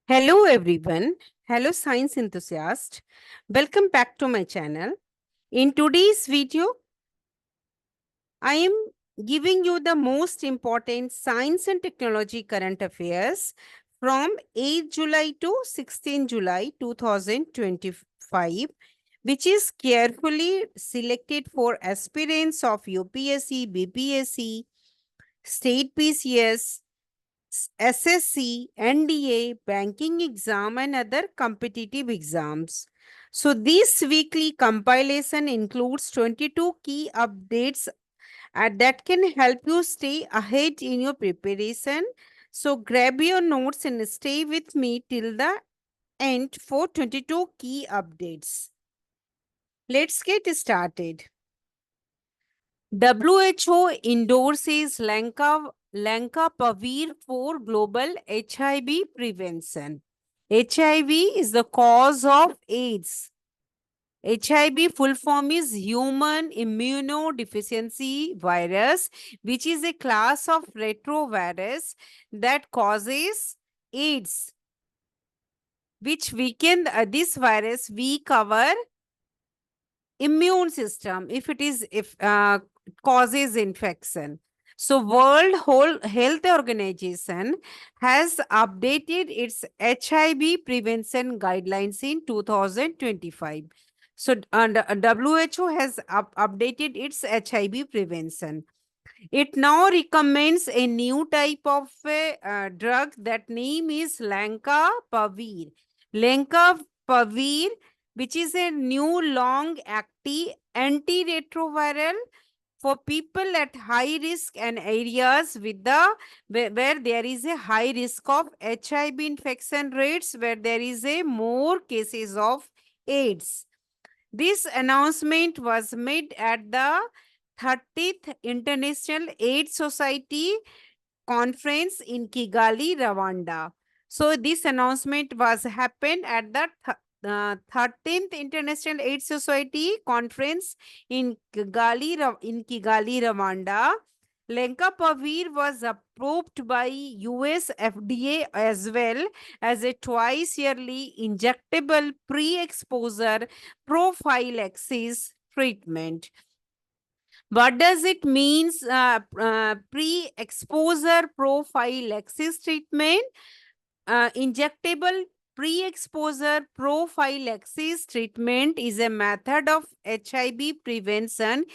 Hello everyone. Hello science enthusiast. Welcome back to my channel. In today's video, I am giving you the most important science and technology current affairs from 8 July to 16 July 2025, which is carefully selected for aspirants of UPSC, BPSC, state PCS, SSC, NDA, banking exam, and other competitive exams. So, this weekly compilation includes 22 key updates that can help you stay ahead in your preparation. So, grab your notes and stay with me till the end for 22 key updates. Let's get started. WHO endorses Lankapavir for global HIV prevention. HIV is the cause of AIDS. HIV full form is human immunodeficiency virus, which is a class of retrovirus that causes AIDS, which weaken this virus weak our immune system if causes infection. So World Health Organization has updated its HIV prevention guidelines in 2025. So WHO has updated its HIV prevention. It now recommends a new type of drug. That name is Lankapavir. Lankapavir, which is a new long-acting antiretroviral for people at high risk and areas with where there is a high risk of HIV infection rates, where there is a more cases of AIDS. This announcement was made at the 30th International AIDS Society conference in Kigali, Rwanda. So this announcement was happened at the 13th International AIDS Society conference in Kigali, Rwanda. Lenkapavir was approved by US FDA as well as a twice yearly injectable pre-exposure prophylaxis treatment. What does it means pre-exposure prophylaxis treatment? Injectable pre-exposure prophylaxis treatment is a method of HIV prevention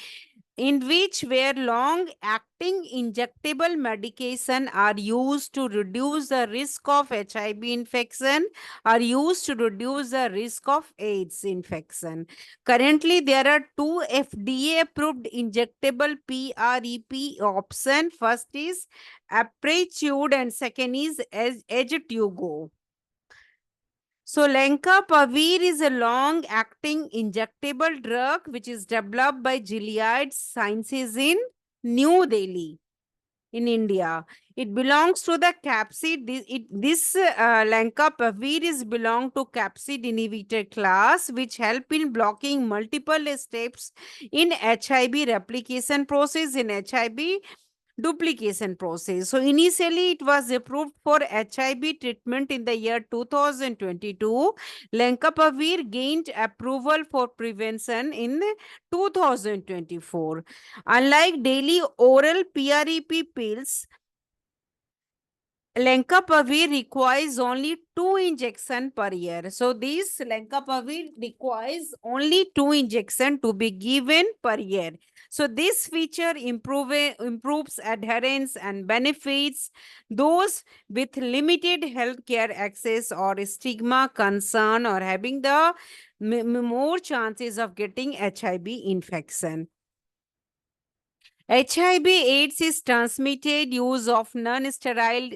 in which where long-acting injectable medication are used to reduce the risk of HIV infection, are used to reduce the risk of AIDS infection. Currently, there are two FDA-approved injectable PrEP option. First is Apretude and second is Edgitugo. So Lenkapavir is a long-acting injectable drug which is developed by Gilead Sciences in New Delhi, in India. It belongs to the capsid. This Lenkapavir is belong to capsid inhibitor class, which help in blocking multiple steps in HIV replication process, in HIV duplication process. So initially it was approved for HIV treatment in the year 2022. Lenkapavir gained approval for prevention in 2024. Unlike daily oral PrEP pills, Lenkapavir requires only 2 injections per year. So this Lenkapavir requires only 2 injections to be given per year. So this feature improves adherence and benefits those with limited healthcare access or stigma concern or having the more chances of getting HIV infection. HIV/AIDS is transmitted use of non-sterile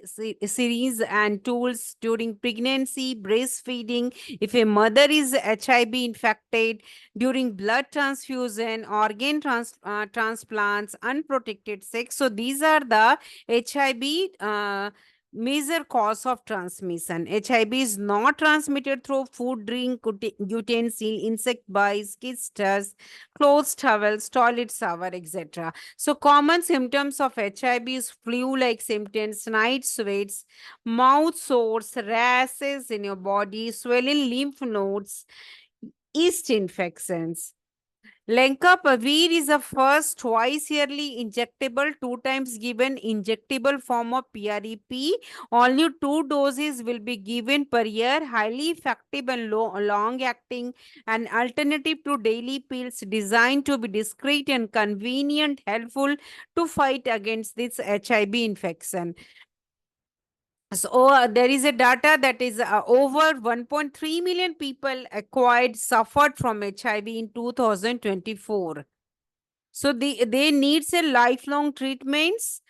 series and tools during pregnancy, breastfeeding, if a mother is HIV infected, during blood transfusion, organ transplants, unprotected sex. So these are the HIV major cause of transmission. HIV is not transmitted through food, drink, utensil, insect bites, kiss touch, clothes, towels, toilet shower, etc. So common symptoms of HIV is flu-like symptoms, night sweats, mouth sores, rashes in your body, swelling lymph nodes, yeast infections. Lenacapavir is a first twice yearly injectable, 2 times given injectable form of PrEP. Only 2 doses will be given per year. Highly effective and long acting, an alternative to daily pills designed to be discreet and convenient, helpful to fight against this HIV infection. So there is a data that is over 1.3 million people acquired suffered from HIV in 2024. So they needs a lifelong treatments.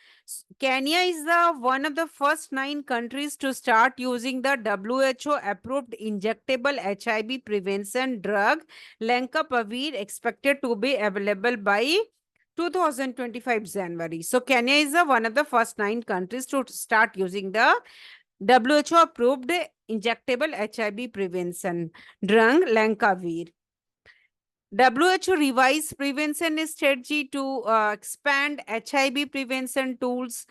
Kenya is the one of the first 9 countries to start using the WHO approved injectable HIV prevention drug Lenacapavir, expected to be available by 2025 January. So Kenya is the one of the first 9 countries to start using the WHO approved injectable HIV prevention drug Lenacapavir. WHO revised prevention strategy to expand HIV prevention tools.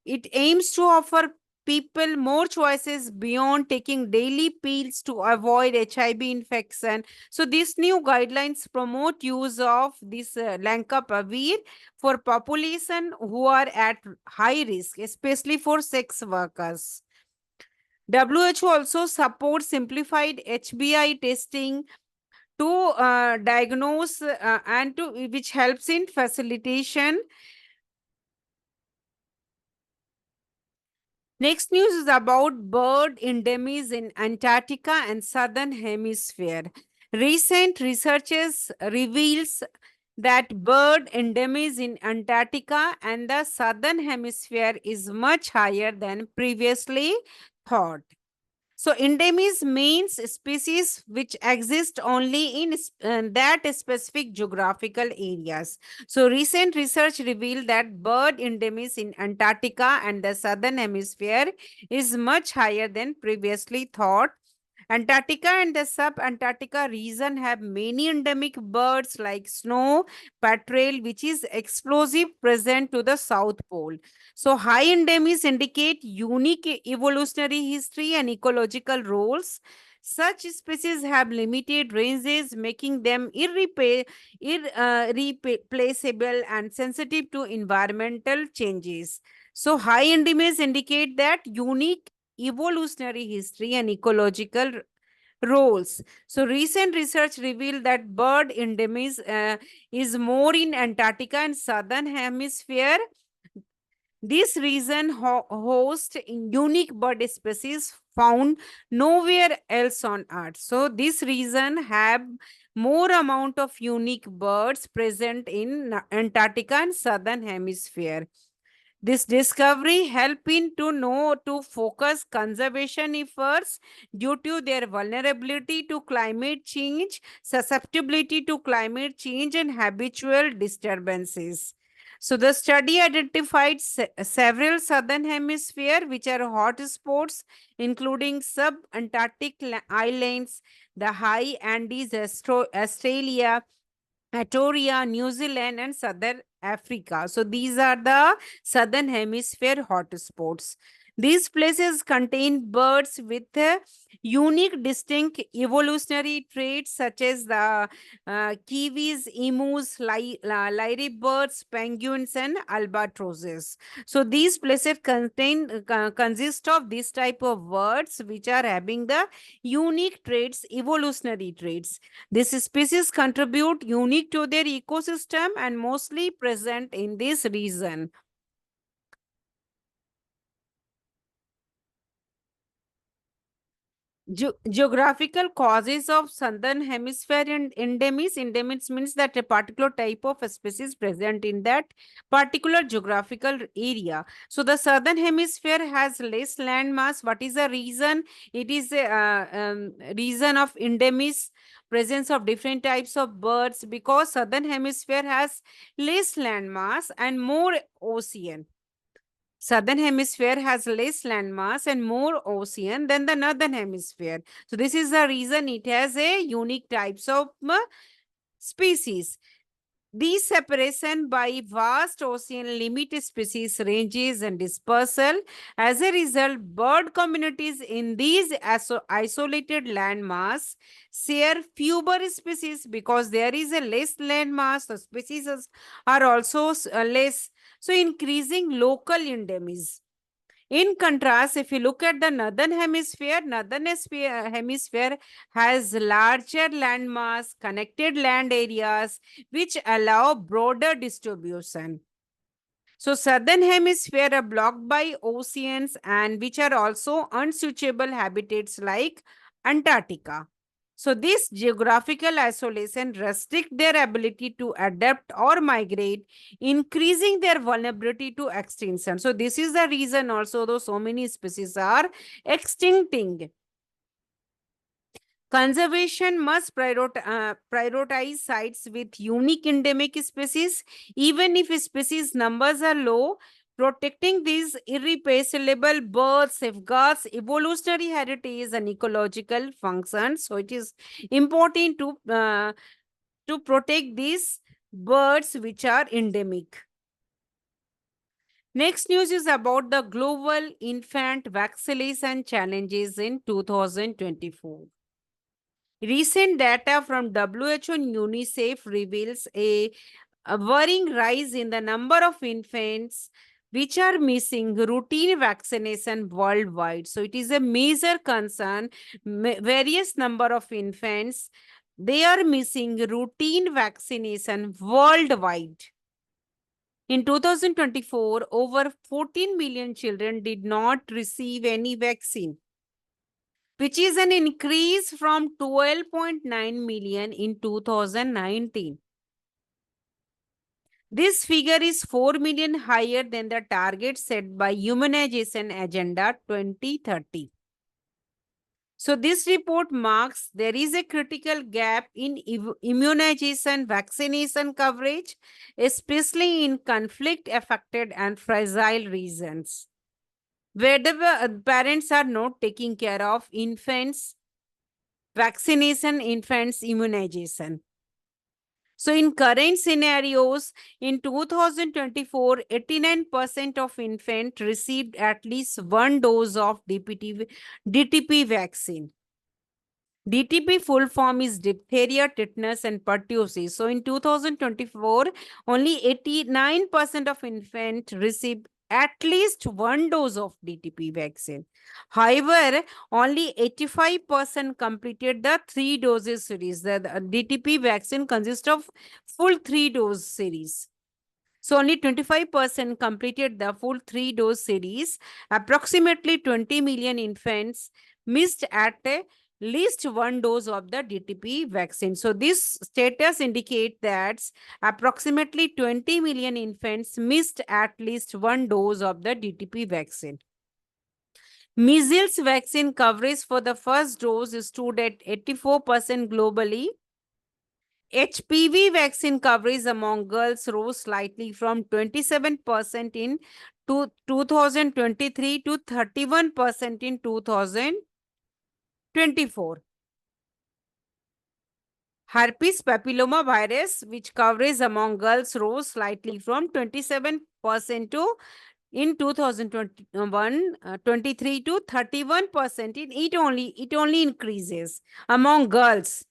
It aims to offer people more choices beyond taking daily pills to avoid HIV infection. So these new guidelines promote use of this Lenacapavir for population who are at high risk, especially for sex workers. WHO also supports simplified HBI testing to diagnose and to which helps in facilitation. Next news is about bird endemics in Antarctica and Southern Hemisphere. Recent researches reveals that bird endemics in Antarctica and the Southern Hemisphere is much higher than previously thought. So endemism means species which exist only in that specific geographical areas. So recent research revealed that bird endemism in Antarctica and the southern hemisphere is much higher than previously thought. Antarctica and the sub-Antarctica region have many endemic birds like snow petrel, which is explosive present to the South Pole. So high endemisms indicate unique evolutionary history and ecological roles. Such species have limited ranges, making them irreplaceable and sensitive to environmental changes. So high endemisms indicate that unique evolutionary history and ecological roles. So recent research revealed that bird endemism is more in Antarctica and southern hemisphere. This region hosts unique bird species found nowhere else on Earth. So this region have more amount of unique birds present in Antarctica and southern hemisphere. This discovery helping to know to focus conservation efforts due to their vulnerability to climate change, susceptibility to climate change, and habitual disturbances. So the study identified several southern hemisphere which are hot spots, including sub-Antarctic islands, the high Andes, Australia, Pretoria, New Zealand, and Southern Africa. So these are the Southern Hemisphere hotspots. These places contain birds with unique, distinct evolutionary traits such as the kiwis, emus, lyre birds, penguins, and albatrosses. So these places consist of this type of birds which are having the unique traits, evolutionary traits. These species contribute unique to their ecosystem and mostly present in this region. Geographical causes of southern hemisphere and endemics. Endemics means that a particular type of species present in that particular geographical area. So the southern hemisphere has less land mass. What is the reason? It is a reason of endemics, presence of different types of birds, because southern hemisphere has less land mass and more ocean. Southern hemisphere has less landmass and more ocean than the northern hemisphere. So this is the reason it has a unique types of species. These separation by vast ocean limit species ranges and dispersal. As a result, bird communities in these isolated landmass share fewer species because there is a less landmass. The species are also less, so increasing local endemism. In contrast, if you look at the hemisphere has larger landmass, connected land areas, which allow broader distribution. So southern hemisphere are blocked by oceans and which are also unsuitable habitats like Antarctica. So this geographical isolation restrict their ability to adapt or migrate, increasing their vulnerability to extinction. So this is the reason also though so many species are extincting. Conservation must prioritize sites with unique endemic species. Even if species numbers are low, protecting these irreplaceable birds safeguards evolutionary heritage and ecological functions. So it is important to protect these birds which are endemic. Next news is about the global infant vaccination challenges in 2024. Recent data from WHO and UNICEF reveals a worrying rise in the number of infants which are missing routine vaccination worldwide. So it is a major concern. Various number of infants, they are missing routine vaccination worldwide. In 2024, over 14 million children did not receive any vaccine, which is an increase from 12.9 million in 2019. This figure is 4 million higher than the target set by Immunization Agenda 2030. So this report marks there is a critical gap in immunization vaccination coverage, especially in conflict-affected and fragile regions, where the parents are not taking care of infants' vaccination, infants' immunization. So in current scenarios, in 2024, 89% of infants received at least one dose of DTP vaccine. DTP full form is diphtheria, tetanus, and pertussis. So in 2024, only 89% of infants received at least one dose of DTP vaccine. However, only 85% completed the 3 doses series. The DTP vaccine consists of full 3 dose series. So only 25% completed the full 3 dose series. Approximately 20 million infants missed at least one dose of the DTP vaccine. So this status indicates that approximately 20 million infants missed at least one dose of the DTP vaccine. Measles vaccine coverage for the first dose stood at 84% globally. HPV vaccine coverage among girls rose slightly from 27% in 2023 to 31% in 2024. Herpes papilloma virus, which coverage among girls rose slightly from 27% to in 2021 23 to 31%. It only increases among girls.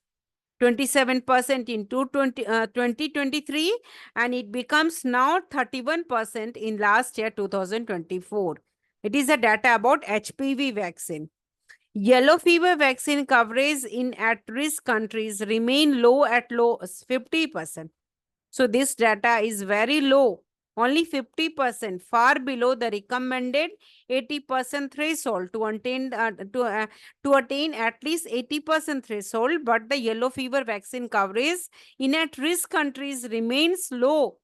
27% in 2023 and it becomes now 31% in last year 2024. It is a data about HPV vaccine. Yellow fever vaccine coverage in at-risk countries remain low at 50%. So this data is very low, only 50%, far below the recommended 80% threshold to attain at least 80% threshold. But the yellow fever vaccine coverage in at-risk countries remains low.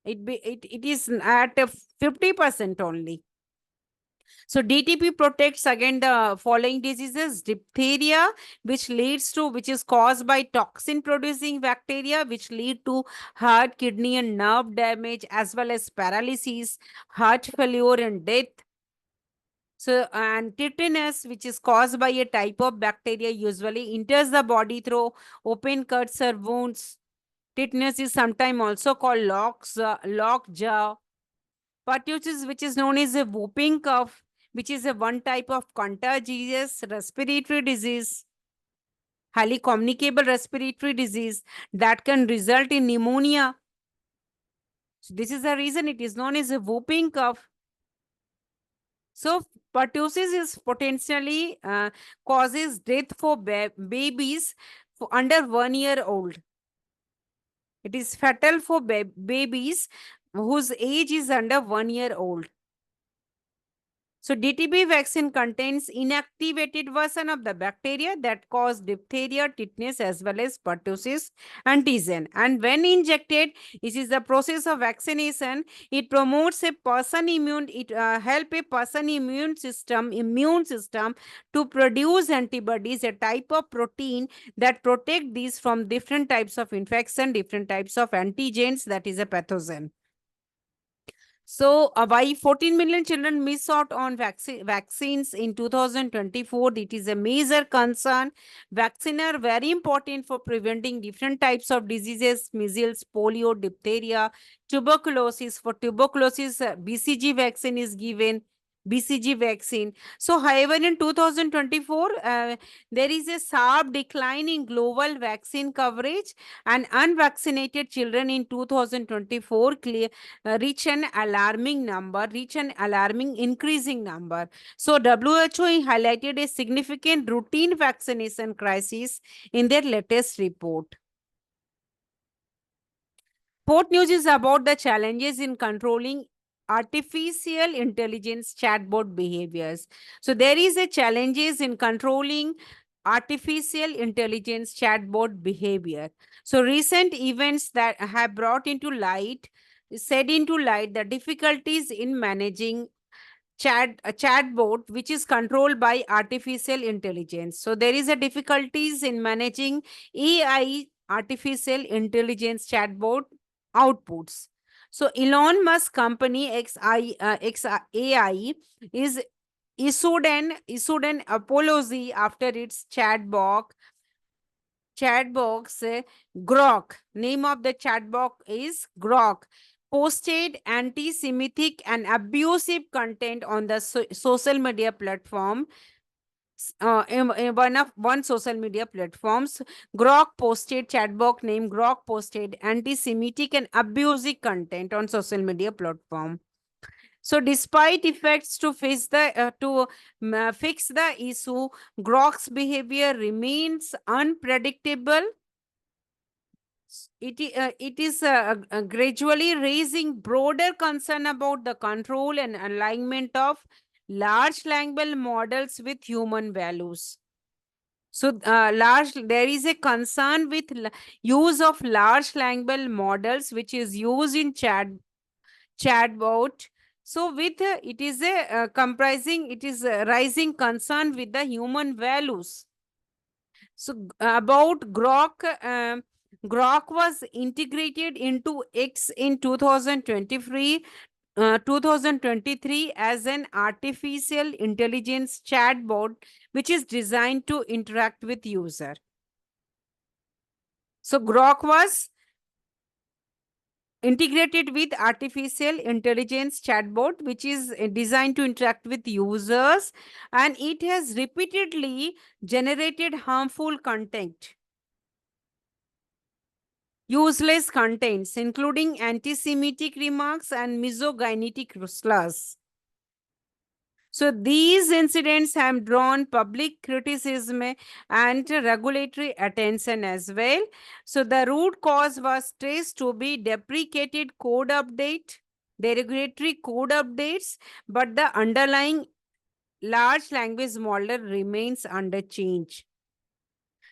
It is at 50% only. So DTP protects against the following diseases: diphtheria, which is caused by toxin producing bacteria, which lead to heart, kidney, and nerve damage, as well as paralysis, heart failure, and death. So, and tetanus, which is caused by a type of bacteria, usually enters the body through open cuts or wounds. Tetanus is sometimes also called lockjaw. Pertussis, which is known as a whooping cough, which is a one type of contagious respiratory disease, highly communicable respiratory disease that can result in pneumonia. So this is the reason it is known as a whooping cough. So pertussis is potentially causes death for babies under 1 year old. It is fatal for babies whose age is under 1 year old. So DTP vaccine contains inactivated version of the bacteria that cause diphtheria, tetanus, as well as pertussis and Tisen. And when injected, this is the process of vaccination. It promotes a person immune. It help a person immune system to produce antibodies, a type of protein that protect these from different types of infection, different types of antigens. That is a pathogen. So, why 14 million children miss out on vaccines in 2024? It is a major concern. Vaccines are very important for preventing different types of diseases, measles, polio, diphtheria, tuberculosis. For tuberculosis, BCG vaccine is given. BCG vaccine. So, however, in 2024, there is a sharp decline in global vaccine coverage, and unvaccinated children in 2024 reach an alarming increasing number. So WHO highlighted a significant routine vaccination crisis in their latest report. Fourth news is about the challenges in controlling artificial intelligence chatbot behaviors. So there is a challenges in controlling artificial intelligence chatbot behavior. So recent events that have brought into light the difficulties in managing a chatbot which is controlled by artificial intelligence. So there is a difficulties in managing AI, artificial intelligence chatbot outputs. So Elon Musk company XAI is issued an apology after its chatbox Grok. Name of the chatbot is Grok. Posted anti-Semitic and abusive content on the social media platform. In one social media platforms, chatbot named Grok posted anti-Semitic and abusive content on social media platform. So, despite efforts to fix the issue, Grok's behavior remains unpredictable. It is gradually raising broader concern about the control and alignment of large language models with human values. So, there is a concern with use of large language models, which is used in chatbot. So, with it is a it is rising concern with the human values. So, about Grok, Grok was integrated into X in 2023 as an artificial intelligence chatbot which is designed to interact with user. So Grok was integrated with artificial intelligence chatbot which is designed to interact with users, and it has repeatedly generated harmful content, useless contents including anti-Semitic remarks and misogynistic slurs. So these incidents have drawn public criticism and regulatory attention as well. So the root cause was traced to be deprecated code update, the regulatory code updates, but the underlying large language model remains under change.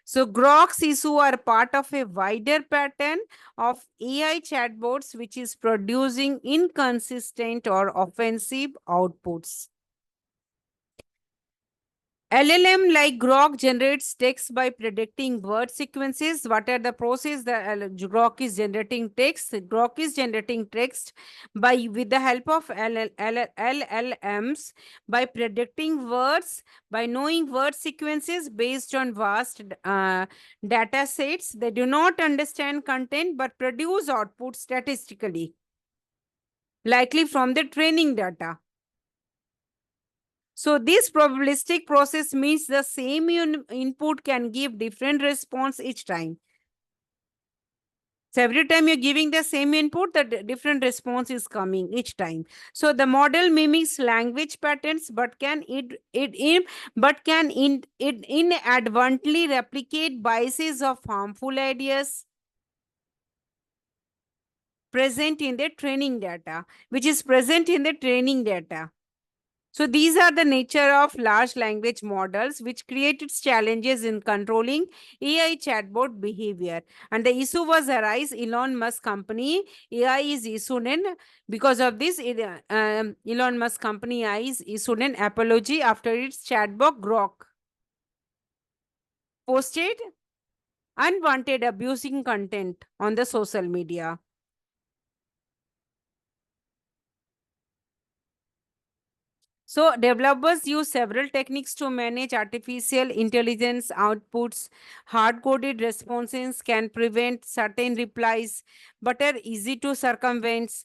So Grok's issue are part of a wider pattern of AI chatbots which is producing inconsistent or offensive outputs. LLM like Grok generates text by predicting word sequences. What are the process? Grok is generating text. Grok is generating text by with the help of LLMs by predicting words, by knowing word sequences based on vast data sets. They do not understand content but produce output statistically, likely from the training data. So this probabilistic process means the same input can give different response each time. So every time you're giving the same input, the different response is coming each time. So the model mimics language patterns, but can it inadvertently replicate biases of harmful ideas present in the training data, which is present in the training data. So these are the nature of large language models, which created challenges in controlling AI chatbot behavior. And the issue was arise Elon Musk company AI is issued in because of this. Elon Musk company AI is issued an apology after its chatbot Grok posted unwanted abusing content on the social media. So developers use several techniques to manage artificial intelligence outputs. Hard-coded responses can prevent certain replies, but are easy to circumvent.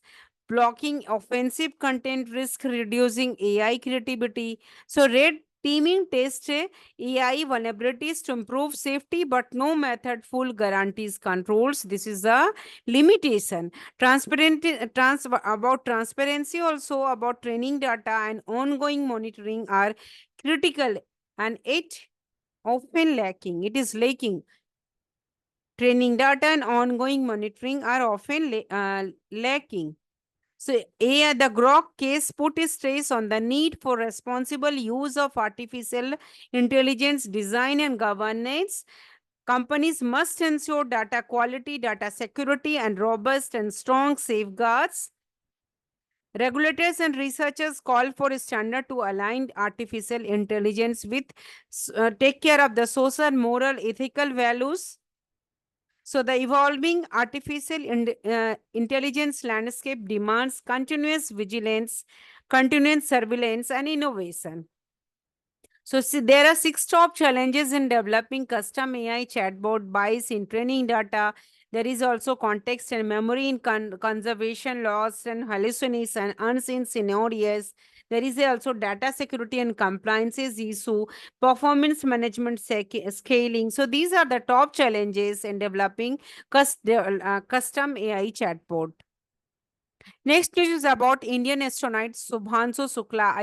Blocking offensive content risk reducing AI creativity. So red teaming tests AI vulnerabilities to improve safety, but no method full guarantees controls. This is a limitation. About transparency, also about training data and ongoing monitoring are critical, and it often lacking. It is lacking. Training data and ongoing monitoring are often lacking. So the Grok case put a stress on the need for responsible use of artificial intelligence design and governance. Companies must ensure data quality, data security, and robust and strong safeguards. Regulators and researchers call for a standard to align artificial intelligence with take care of the social, moral, ethical values. So the evolving artificial intelligence landscape demands continuous vigilance, continuous surveillance, and innovation. So see, there are 6 top challenges in developing custom AI chatbot bias in training data. There is also context and memory in conservation loss and hallucination, unseen scenarios. There is also data security and compliances issue, performance management scaling. So these are the top challenges in developing custom AI chatbot. Next news is about Indian astronaut Subhanshu Shukla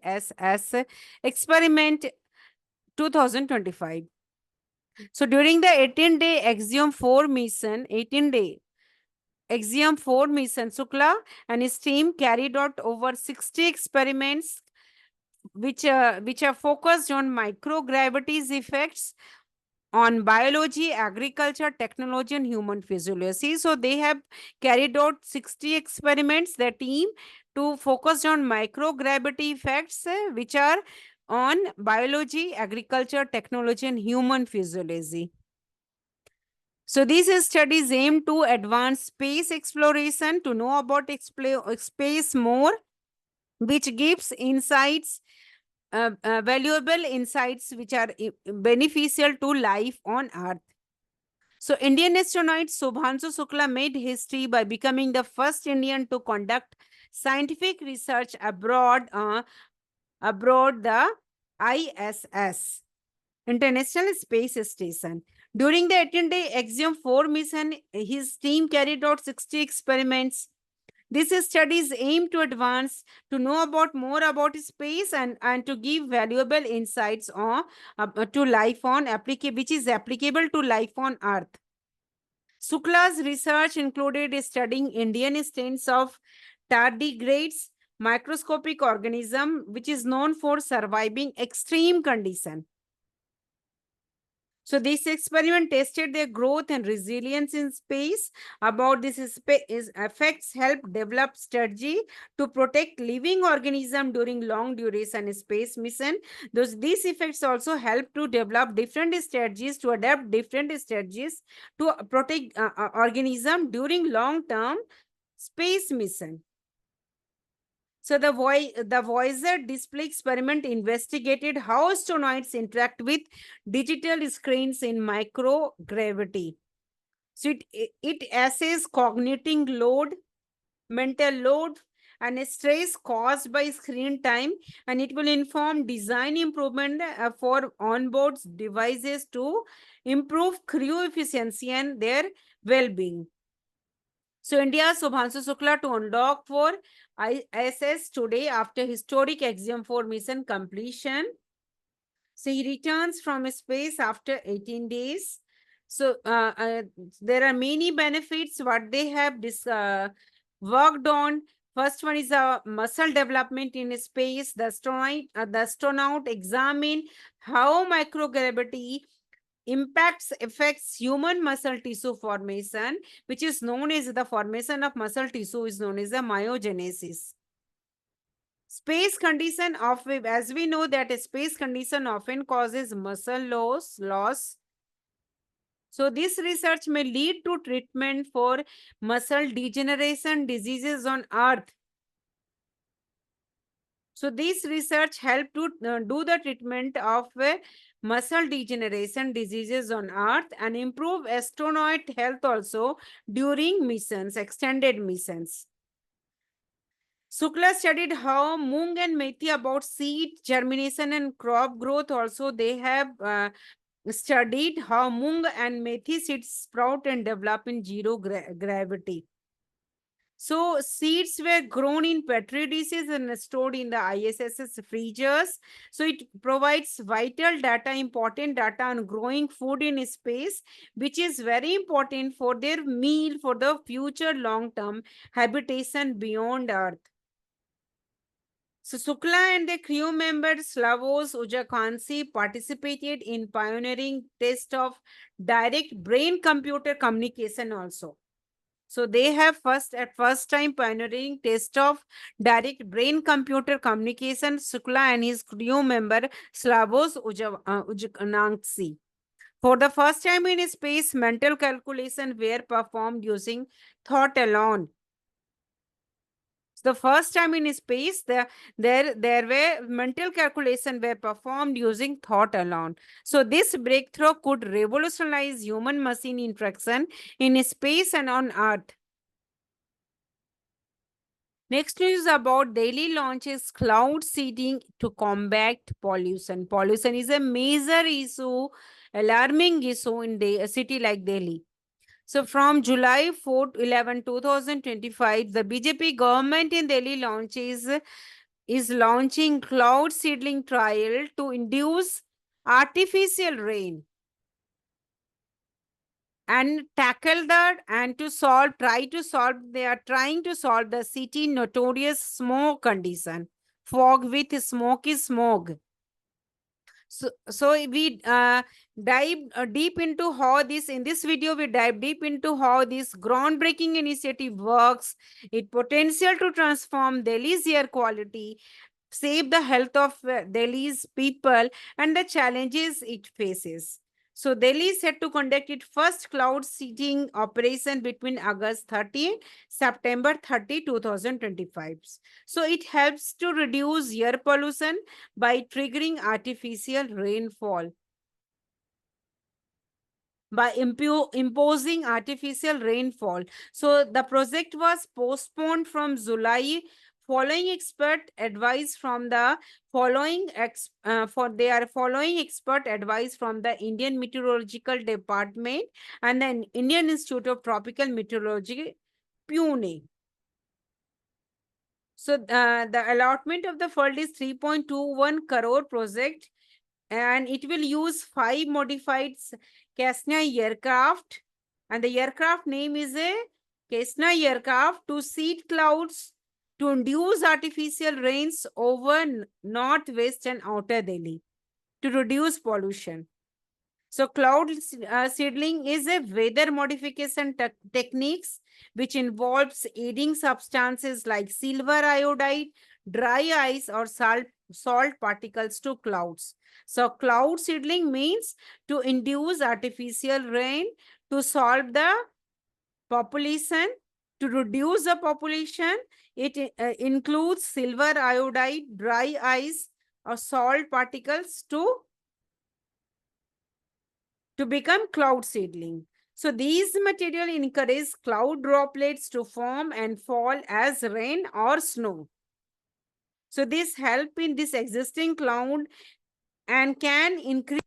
ISS experiment 2025. So during the 18-day Axiom 4 mission, 18-day Axiom 4 mission, Shukla and his team carried out over 60 experiments which are focused on microgravity's effects on biology, agriculture, technology, and human physiology. So they have carried out 60 experiments, the team, to focus on microgravity effects, which are on biology, agriculture, technology, and human physiology. So these studies aim to advance space exploration, to know about space more, which gives insights, valuable insights which are beneficial to life on Earth. So Indian astronaut Subhanshu Shukla made history by becoming the first Indian to conduct scientific research abroad the ISS, International Space Station. During the 18-day Axiom 4 mission, his team carried out 60 experiments. These studies aim to advance, to know about more about space and to give valuable insights on to life on which is applicable to life on Earth. Sukla's research included studying Indian strains of tardigrades, microscopic organism which is known for surviving extreme condition. So this experiment tested their growth and resilience in space. About this effects help develop strategy to protect living organism during long duration space mission. These effects also help to develop different strategies to adapt different strategies to protect organism during long term space mission. So the Voyager display experiment investigated how astronauts interact with digital screens in microgravity. So it assesses cognitive load, mental load, and stress caused by screen time, and it will inform design improvement for onboard devices to improve crew efficiency and their well-being. So India's Subhanshu Shukla to undock for ISS today after historic Axiom 4 mission completion. So he returns from space after 18 days. So there are many benefits what they have worked on. First one is muscle development in space. The astronaut examine how microgravity affects human muscle tissue formation, which is known as the formation of muscle tissue is known as a myogenesis. Space condition of, as we know that a space condition often causes muscle loss. So this research may lead to treatment for muscle degeneration diseases on Earth. So this research helped to do the treatment of muscle degeneration diseases on Earth and improve astronaut health also during missions, extended missions. Shukla studied how Mung and Methi about seed germination and crop growth. Also, they have studied how Mung and Methi seeds sprout and develop in zero gravity. So seeds were grown in petri dishes and stored in the ISS's freezers. So it provides vital data, important data on growing food in space, which is very important for their meal for the future long-term habitation beyond Earth. So Shukla and the crew member Slavoj Ujakansi participated in pioneering test of direct brain-computer communication also. So they have first time pioneering test of direct brain-computer communication. Shukla and his crew member Slavoj Ujakansi. For the first time in space, mental calculation were performed using thought alone. The first time in space, there were mental calculation were performed using thought alone. So this breakthrough could revolutionize human machine interaction in space and on Earth. Next news about Delhi launches cloud seeding to combat pollution. Pollution is a major issue, alarming issue in a city like Delhi. So from July 4 to 11, 2025, the BJP government in Delhi is launching cloud seedling trial to induce artificial rain and tackle that and they are trying to solve the city notorious smoke condition, fog with smoky smog. So we dive deep into how this, in this video, we dive deep into how this groundbreaking initiative works, its potential to transform Delhi's air quality, save the health of Delhi's people, and the challenges it faces. So Delhi is set to conduct its first cloud seeding operation between August 30 September 30, 2025. So it helps to reduce air pollution by triggering artificial rainfall. By imposing artificial rainfall. So the project was postponed from July following expert advice from the following expert advice from the Indian Meteorological Department and the Indian Institute of Tropical Meteorology, Pune. So the allotment of the fund is 3.21 crore project, and it will use 5 modified Cessna aircraft, and the aircraft name is a Cessna aircraft to seed clouds to induce artificial rains over northwest and outer Delhi to reduce pollution. So cloud seedling is a weather modification techniques which involves adding substances like silver iodide, dry ice, or salt particles to clouds. So cloud seedling means to induce artificial rain to solve the population, to reduce the population. It includes silver iodide, dry ice, or salt particles to become cloud seedling. So these material encourage cloud droplets to form and fall as rain or snow. So this help in this existing cloud and can increase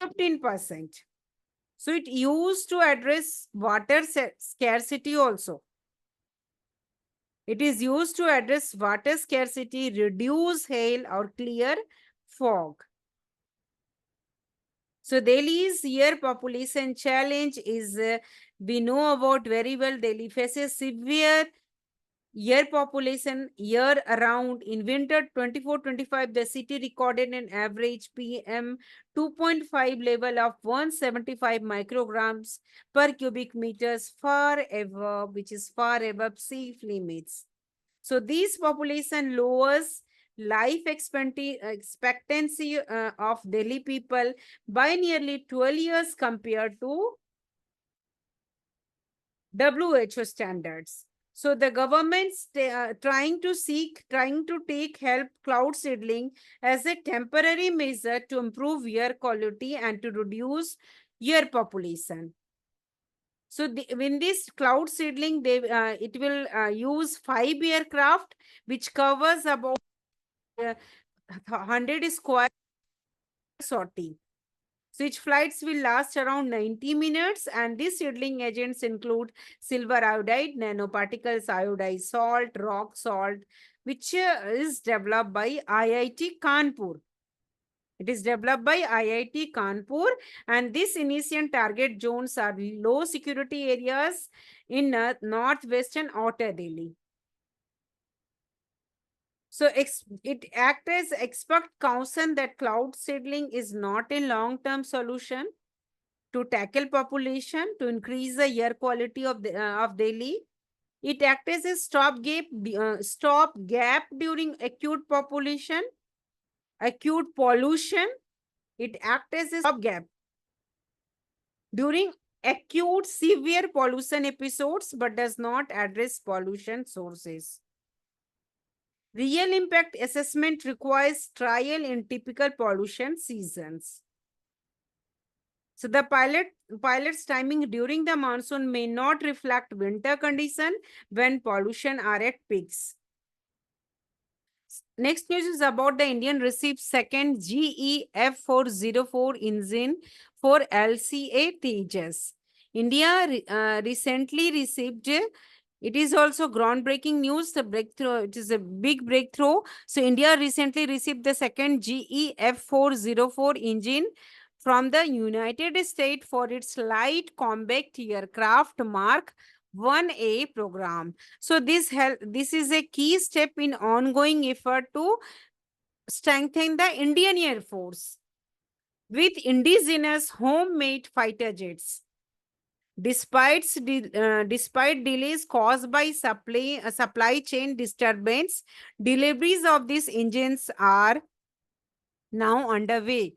15%. So it used to address water scarcity also. It is used to address water scarcity, reduce hail or clear fog. So Delhi's year population challenge is, we know about very well, Delhi faces severe year population year around. In winter 24-25, the city recorded an average PM 2.5 level of 175 micrograms per cubic meters, far above, which is far above sea limits. So this population lowers life expectancy of Delhi people by nearly 12 years compared to WHO standards. So the government's trying to take help cloud seedling as a temporary measure to improve air quality and to reduce air population. So in this cloud seedling, it will use 5 aircraft, which covers about 100 square sortie. So each flights will last around 90 minutes, and these seedling agents include silver iodide, nanoparticles, iodized salt, rock salt, which is developed by IIT Kanpur. It is developed by IIT Kanpur, and these initial target zones are low security areas in northwestern Outer Delhi. So it acts as expert counsel that cloud seedling is not a long-term solution to tackle population, to increase the air quality of Delhi. It acts as a stop gap during acute pollution. It acts as a stop gap during acute severe pollution episodes, but does not address pollution sources. Real impact assessment requires trial in typical pollution seasons. So the pilot's timing during the monsoon may not reflect winter condition when pollution are at peaks. Next news is about the Indian received second GE F404 engine for LCA Tejas. India recently received, it is also groundbreaking news, the breakthrough, it is a big breakthrough. So India recently received the second GE F404 engine from the United States for its light compact aircraft Mark 1A program. So this is a key step in ongoing effort to strengthen the Indian Air Force with indigenous homemade fighter jets. Despite delays caused by supply chain disturbance, deliveries of these engines are now underway.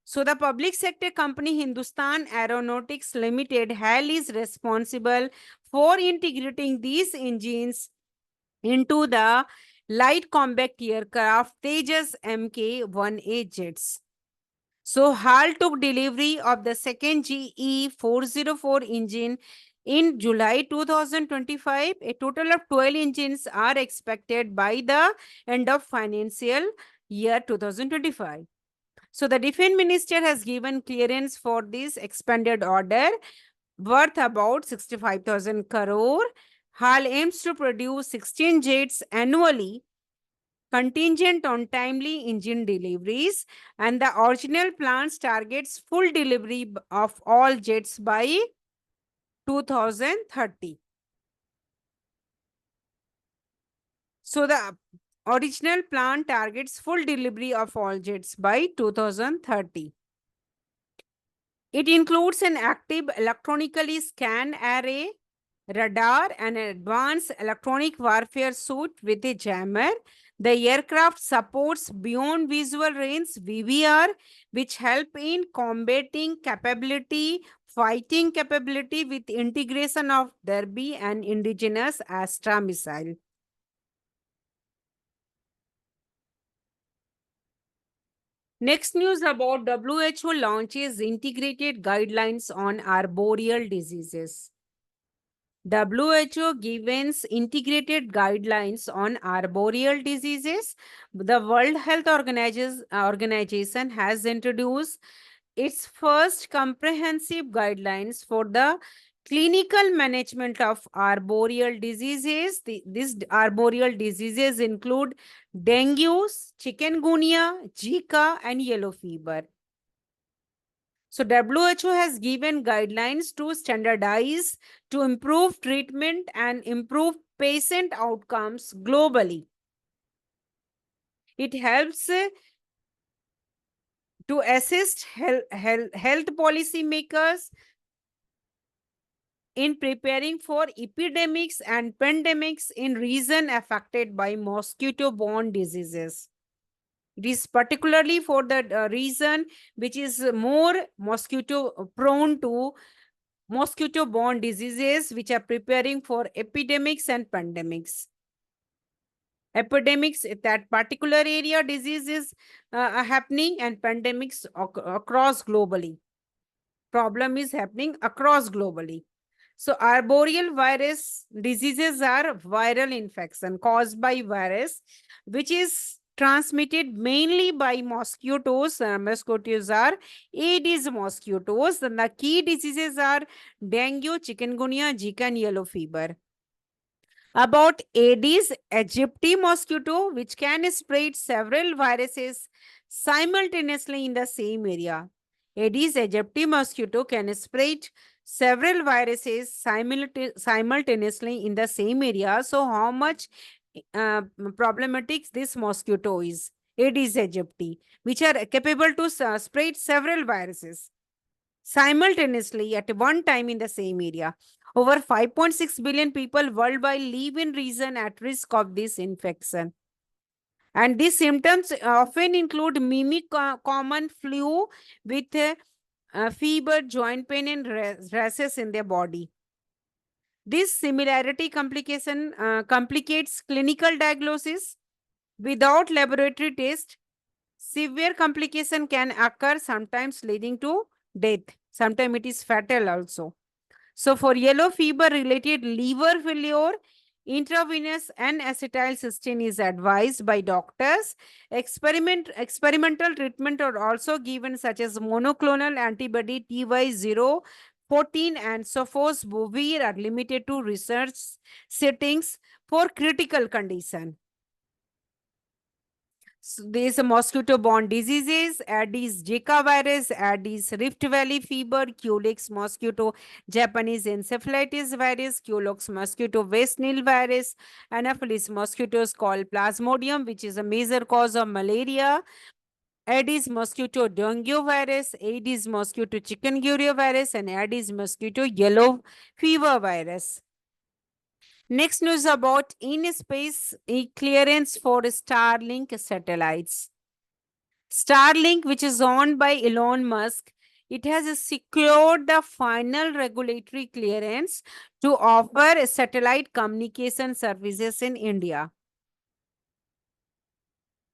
So the public sector company Hindustan Aeronautics Limited HAL is responsible for integrating these engines into the light combat aircraft Tejas Mk1A jets. So HAL took delivery of the second GE 404 engine in July 2025. A total of 12 engines are expected by the end of financial year 2025. So the Defense Minister has given clearance for this expanded order worth about 65,000 crore. HAL aims to produce 16 jets annually, contingent on timely engine deliveries, and the original plans targets full delivery of all jets by 2030. So the original plan targets full delivery of all jets by 2030. It includes an active electronically scanned array, radar, and an advanced electronic warfare suite with a jammer. The aircraft supports beyond visual range (BVR), which help in combating capability, fighting capability with integration of Derby and indigenous Astra missile. Next news about WHO launches integrated guidelines on arboreal diseases. WHO gives integrated guidelines on arboreal diseases. The World Health Organization has introduced its first comprehensive guidelines for the clinical management of arboreal diseases. These arboreal diseases include dengue, chikungunya, Zika, and yellow fever. So WHO has given guidelines to standardize, to improve treatment and improve patient outcomes globally. It helps to assist health policymakers in preparing for epidemics and pandemics in regions affected by mosquito-borne diseases. It is particularly for the region which is more mosquito prone to mosquito-borne diseases, which are preparing for epidemics and pandemics. Epidemics, that particular area diseases are happening, and pandemics across globally. Problem is happening across globally. So arboreal virus diseases are viral infection caused by virus, which is transmitted mainly by mosquitoes. Mosquitoes are Aedes mosquitoes. And the key diseases are dengue, chikungunya, Zika, and yellow fever. About Aedes aegypti mosquito, which can spread several viruses simultaneously in the same area. Aedes aegypti mosquito can spread several viruses simultaneously in the same area. So how much problematic this mosquito is? Aedes aegypti, which are capable to spread several viruses simultaneously at one time in the same area. Over 5.6 billion people worldwide live in region at risk of this infection. And these symptoms often include mimic common flu with fever, joint pain, and rashes in their body. This similarity complicates clinical diagnosis. Without laboratory test, severe complication can occur, sometimes leading to death. Sometimes it is fatal also. So for yellow fever related liver failure, intravenous N-acetylcysteine is advised by doctors. Experimental treatment are also given, such as monoclonal antibody TY014 and sofosbuvir are limited to research settings for critical condition. So there's a mosquito-borne diseases, Aedes Zika virus, Aedes Rift Valley fever, Culex mosquito, Japanese encephalitis virus, Culex mosquito West Nile virus, Anopheles mosquitoes called Plasmodium, which is a major cause of malaria, Aedes mosquito dengue virus, Aedes mosquito chikungunya virus, and Aedes mosquito yellow fever virus. Next news about in-space clearance for Starlink satellites. Starlink, which is owned by Elon Musk, it has secured the final regulatory clearance to offer satellite communication services in India.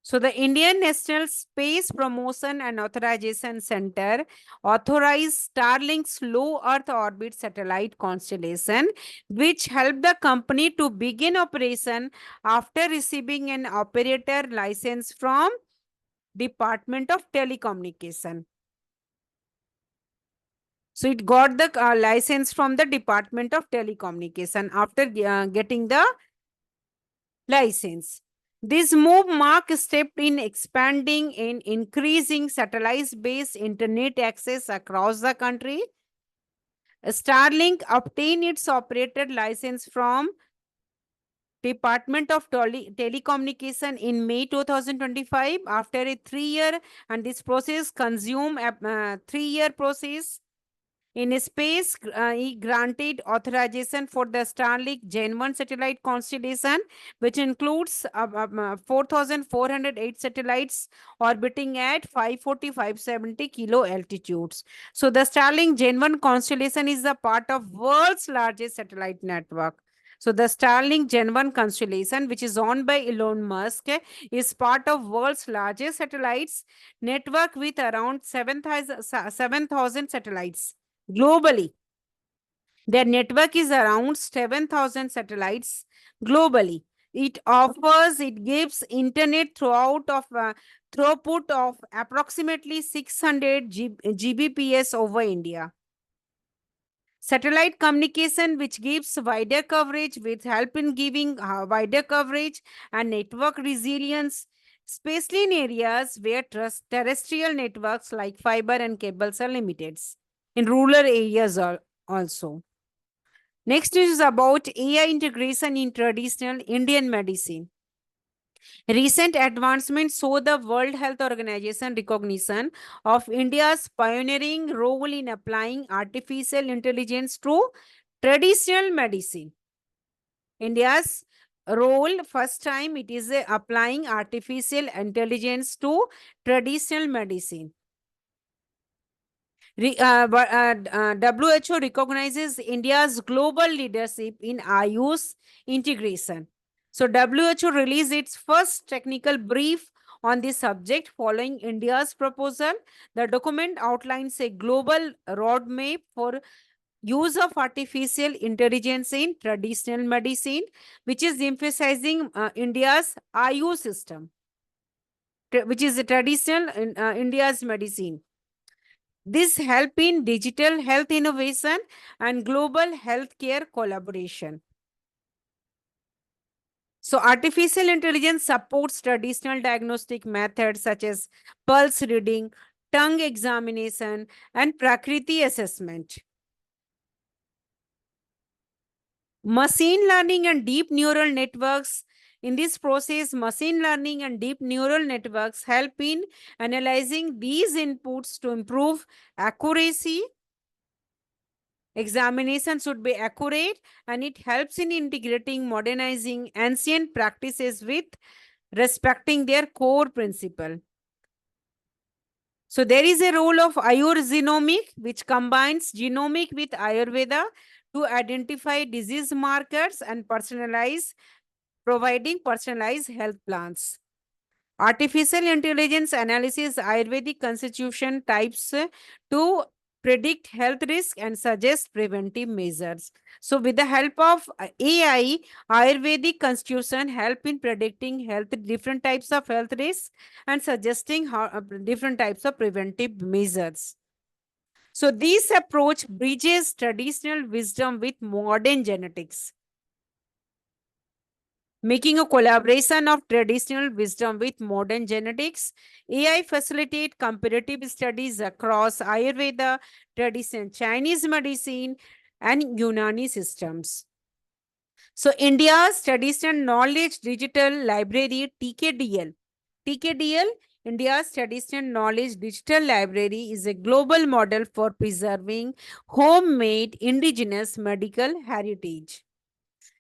So the Indian National Space Promotion and Authorization Center authorized Starlink's low Earth orbit satellite constellation, which helped the company to begin operation after receiving an operator license from Department of Telecommunication. So it got the license from the Department of Telecommunication after getting the license. This move marks a step in expanding and increasing satellite-based internet access across the country. Starlink obtained its operator license from Department of Telecommunication in May 2025 after a 3-year, and this process consume a 3-year process. In space, he granted authorization for the Starlink Gen 1 satellite constellation, which includes 4,408 satellites orbiting at 540-570 kilo altitudes. So the Starlink Gen 1 constellation is a part of world's largest satellite network. So the Starlink Gen 1 constellation, which is owned by Elon Musk, is part of world's largest satellites network with around 7,000 satellites globally. Their network is around 7,000 satellites globally. It gives internet throughput of approximately 600 Gbps over India. Satellite communication, which gives wider coverage, with help in giving wider coverage and network resilience, especially in areas where terrestrial networks like fiber and cables are limited. In rural areas also. Next is about AI integration in traditional Indian medicine. Recent advancements show the World Health Organization recognition of India's pioneering role in applying artificial intelligence to traditional medicine. India's role, first time it is applying artificial intelligence to traditional medicine. WHO recognizes India's global leadership in Ayush integration. So WHO released its first technical brief on this subject following India's proposal. The document outlines a global roadmap for use of artificial intelligence in traditional medicine, which is emphasizing India's Ayush system, which is a traditional in India's medicine. This help in digital health innovation and global healthcare collaboration. So artificial intelligence supports traditional diagnostic methods such as pulse reading, tongue examination, and Prakriti assessment. Machine learning and deep neural networks. In this process, machine learning and deep neural networks help in analyzing these inputs to improve accuracy. Examination should be accurate, and it helps in integrating modernizing ancient practices with respecting their core principle. So there is a role of Ayurgenomic, which combines genomic with Ayurveda to identify disease markers and providing personalized health plans. Artificial intelligence analyzes Ayurvedic constitution types to predict health risk and suggest preventive measures. So with the help of AI, Ayurvedic constitution help in predicting different types of health risks and suggesting different types of preventive measures. So this approach bridges traditional wisdom with modern genetics, making a collaboration of traditional wisdom with modern genetics. AI facilitate comparative studies across Ayurveda, traditional Chinese medicine, and Unani systems. So India's Traditional Knowledge Digital Library, TKDL, India's Traditional Knowledge Digital Library is a global model for preserving homemade indigenous medical heritage.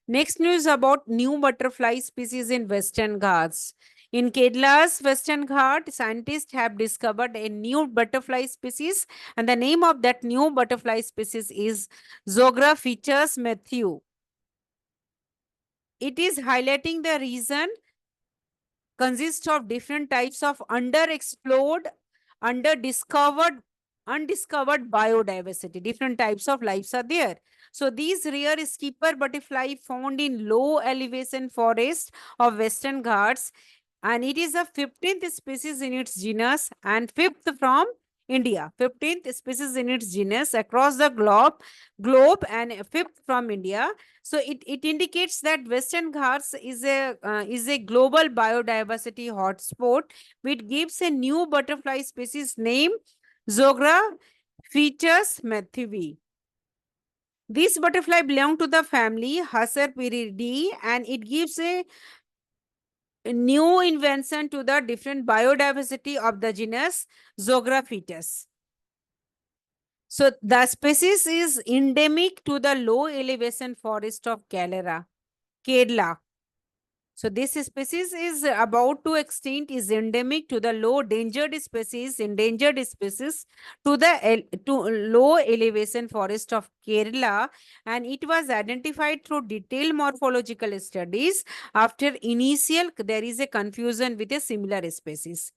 Next news about new butterfly species in Western Ghats. In Kerala's Western Ghat, scientists have discovered a new butterfly species, and the name of that new butterfly species is Zogra features Matthew. It is highlighting the region consists of different types of underexplored, underdiscovered, undiscovered biodiversity. Different types of lives are there. So these rare skipper butterfly found in low elevation forest of Western Ghats, and it is the 15th species in its genus and 5th from India. 15th species in its genus across the globe and 5th from India. So it indicates that Western Ghats is a global biodiversity hotspot, which gives a new butterfly species name Zogra features Matthewi. This butterfly belongs to the family Hasserpiridae, and it gives a new invention to the different biodiversity of the genus Zographytus. So the species is endemic to the low elevation forest of Kerala. So this species is about to extinct, is endemic to the endangered species to the to low elevation forest of Kerala, and it was identified through detailed morphological studies. After initial, there is a confusion with a similar species.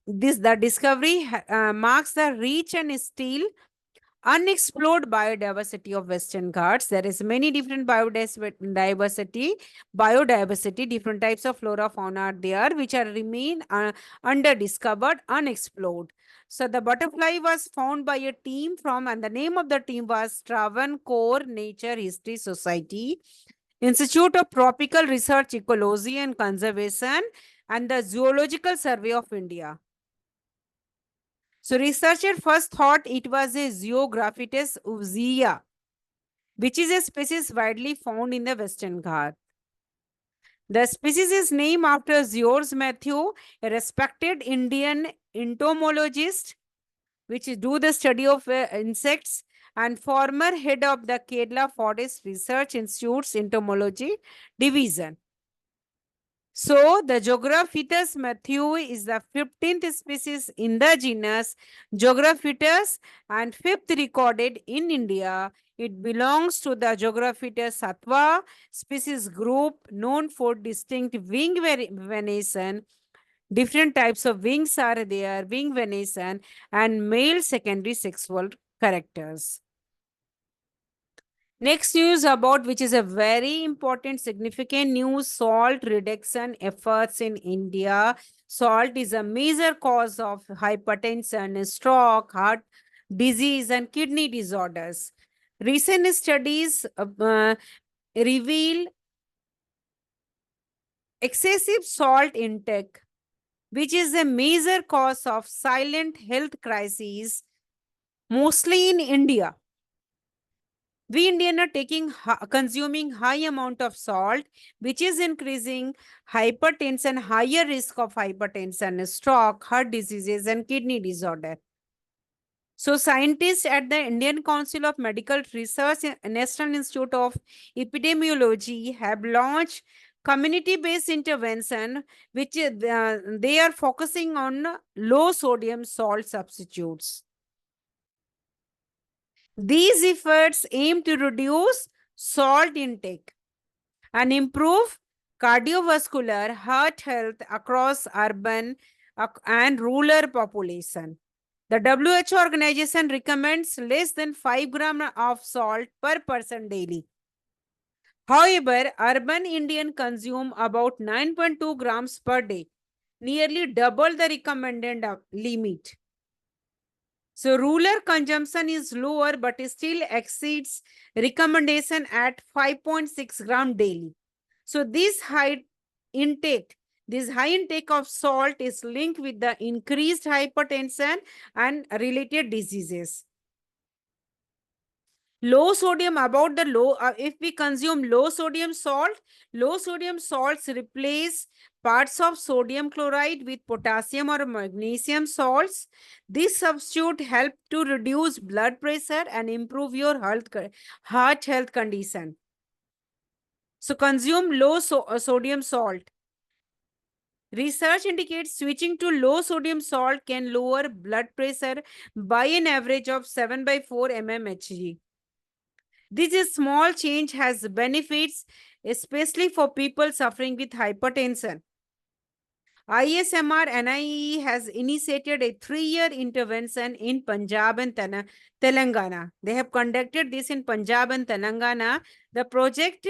The discovery marks the rich and still unexplored biodiversity of Western Ghats. There is many different biodiversity, different types of flora fauna are there, which are remain underdiscovered, unexplored. So the butterfly was found by a team from, and the name of the team was Travancore Nature History Society, Institute of Tropical Research, Ecology and Conservation, and the Zoological Survey of India. So researchers first thought it was a Zeographites uvzea, which is a species widely found in the Western Ghats. The species is named after George Matthew, a respected Indian entomologist, which do the study of insects, and former head of the Kerala Forest Research Institute's entomology division. So, the Geographitus matthew is the 15th species in the genus Geographitus and 5th recorded in India. It belongs to the Geographitus sattva species group known for distinct wing venation. Different types of wings are there, wing venation and male secondary sexual characters. Next news about, which is a very important, significant news, salt reduction efforts in India. Salt is a major cause of hypertension, stroke, heart disease, and kidney disorders. Recent studies reveal excessive salt intake, which is a major cause of silent health crises, mostly in India. We Indians are consuming high amount of salt, which is increasing hypertension, higher risk of hypertension, stroke, heart diseases, and kidney disorder. So scientists at the Indian Council of Medical Research and National Institute of Epidemiology have launched community-based intervention, which they are focusing on low sodium salt substitutes. These efforts aim to reduce salt intake and improve cardiovascular heart health across urban and rural population. The WHO organization recommends less than 5 grams of salt per person daily. However, urban Indians consume about 9.2 grams per day, nearly double the recommended limit. So rural consumption is lower but still exceeds recommendation at 5.6 gram daily. So this high intake of salt is linked with the increased hypertension and related diseases. Low sodium, about the low, if we consume low sodium salts replace parts of sodium chloride with potassium or magnesium salts. This substitute help to reduce blood pressure and improve your heart health condition. So consume low sodium salt. Research indicates switching to low sodium salt can lower blood pressure by an average of 7/4 mmHg. This small change has benefits, especially for people suffering with hypertension. ISMR NIE has initiated a 3-year intervention in Punjab and Telangana. They have conducted this in Punjab and Telangana. The project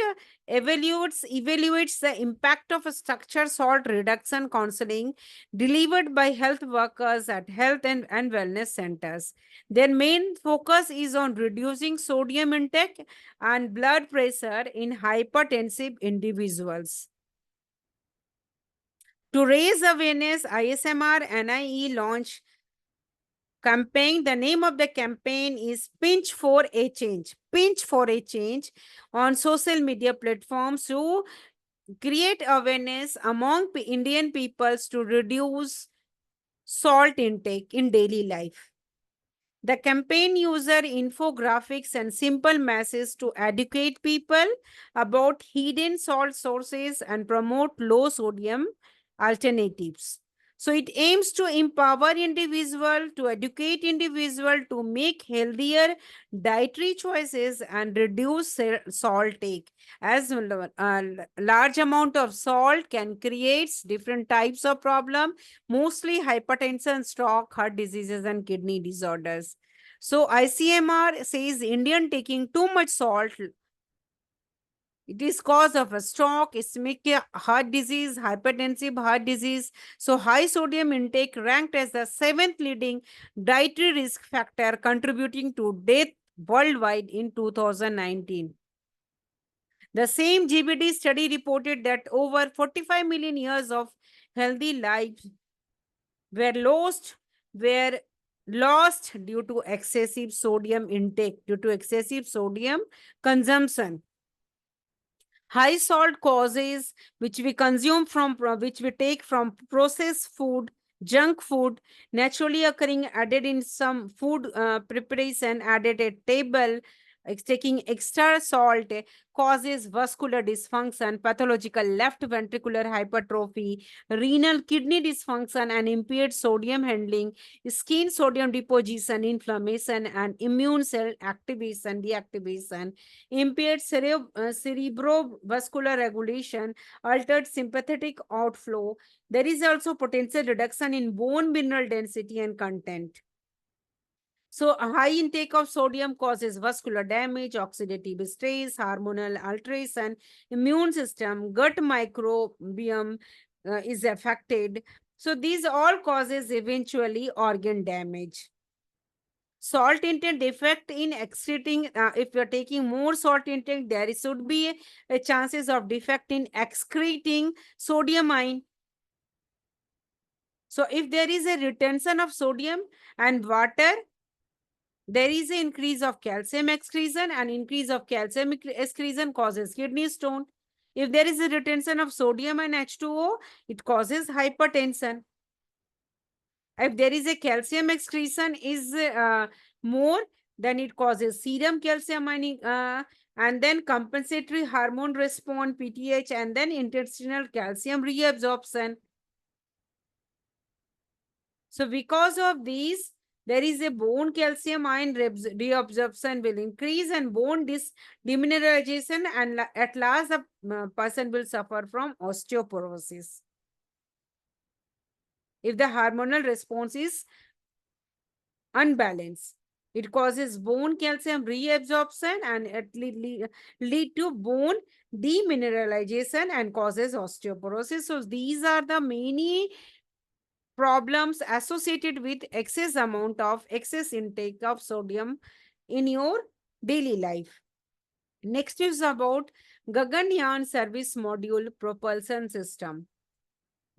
evaluates the impact of a structured salt reduction counseling delivered by health workers at health and wellness centers. Their main focus is on reducing sodium intake and blood pressure in hypertensive individuals. To raise awareness, ISMR NIE launched campaign. The name of the campaign is Pinch for a Change. pinch for a change on social media platforms to create awareness among Indian peoples to reduce salt intake in daily life. The campaign user infographics and simple messages to educate people about hidden salt sources and promote low sodium alternatives. So it aims to empower individual, to educate individual to make healthier dietary choices and reduce salt take. As large amount of salt can create different types of problem, mostly hypertension, stroke, heart diseases, and kidney disorders. So ICMR says Indian taking too much salt, it is cause of a stroke, ischemic heart disease, hypertensive heart disease. So high sodium intake ranked as the seventh leading dietary risk factor contributing to death worldwide in 2019. The same GBD study reported that over 45 million years of healthy lives were lost due to excessive sodium intake, due to excessive sodium consumption. High salt causes which we consume from which we take from processed food, junk food, naturally occurring added in some food preparation, added at table, taking extra salt causes vascular dysfunction, pathological left ventricular hypertrophy, renal kidney dysfunction, and impaired sodium handling, skin sodium deposition, inflammation, and immune cell activation, deactivation, impaired cerebrovascular regulation, altered sympathetic outflow. There is also potential reduction in bone mineral density and content. So a high intake of sodium causes vascular damage, oxidative stress, hormonal alteration, immune system, gut microbiome is affected. So these all causes eventually organ damage. Salt intake defect in excreting, if you're taking more salt intake, there should be a chances of defect in excreting sodium ion. So if there is a retention of sodium and water, there is an increase of calcium excretion, and increase of calcium excretion causes kidney stone. If there is a retention of sodium and H2O, it causes hypertension. If there is a calcium excretion is more, then it causes serum calcium and then compensatory hormone response, PTH, and then intestinal calcium reabsorption. So because of these, there is a bone calcium ion reabsorption will increase and bone demineralization, and at last the person will suffer from osteoporosis if the hormonal response is unbalanced. It causes bone calcium reabsorption and it lead to bone demineralization and causes osteoporosis. So these are the many problems associated with excess intake of sodium in your daily life. Next is about Gaganyaan Service Module Propulsion System.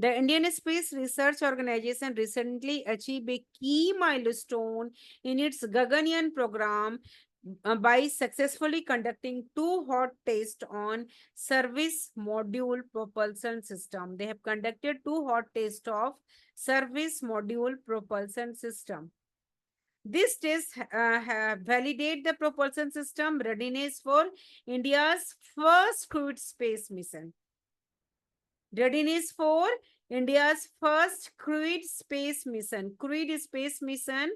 The Indian Space Research Organization recently achieved a key milestone in its Gaganyaan program by successfully conducting 2 hot tests on service module propulsion system. They have conducted 2 hot tests of service module propulsion system. This test validate the propulsion system readiness for India's first crewed space mission. Readiness for India's first crewed space mission. Crewed space mission,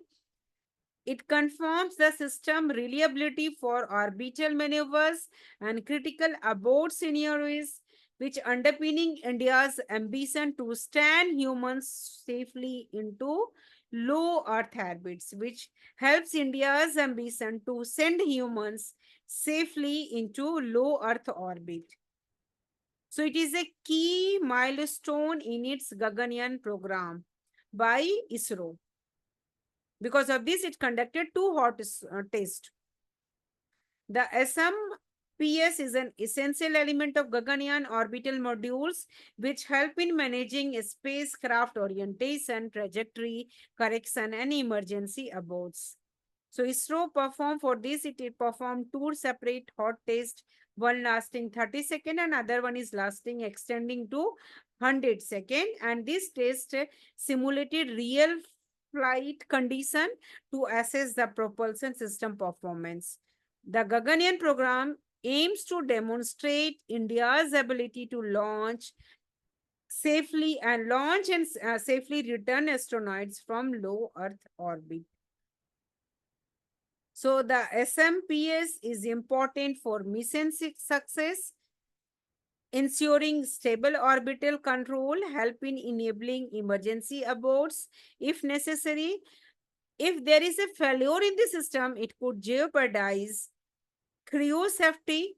it confirms the system reliability for orbital maneuvers and critical abort scenarios, which underpinning India's ambition to stand humans safely into low Earth orbits, which helps India's ambition to send humans safely into low Earth orbit. So it is a key milestone in its Gaganyaan program by ISRO. Because of this, it conducted 2 hot tests. The SMPS is an essential element of Gaganyaan orbital modules, which help in managing spacecraft orientation, trajectory, correction, and emergency aborts. So ISRO performed for this, it performed two separate hot tests, one lasting 30 seconds and other one is lasting extending to 100 seconds. And this test simulated real flight condition to assess the propulsion system performance. The Gaganyaan program aims to demonstrate India's ability to launch safely and safely return astronauts from low Earth orbit. So the SMPS is important for mission success, ensuring stable orbital control, help in enabling emergency aborts if necessary. If there is a failure in the system, it could jeopardize crew safety.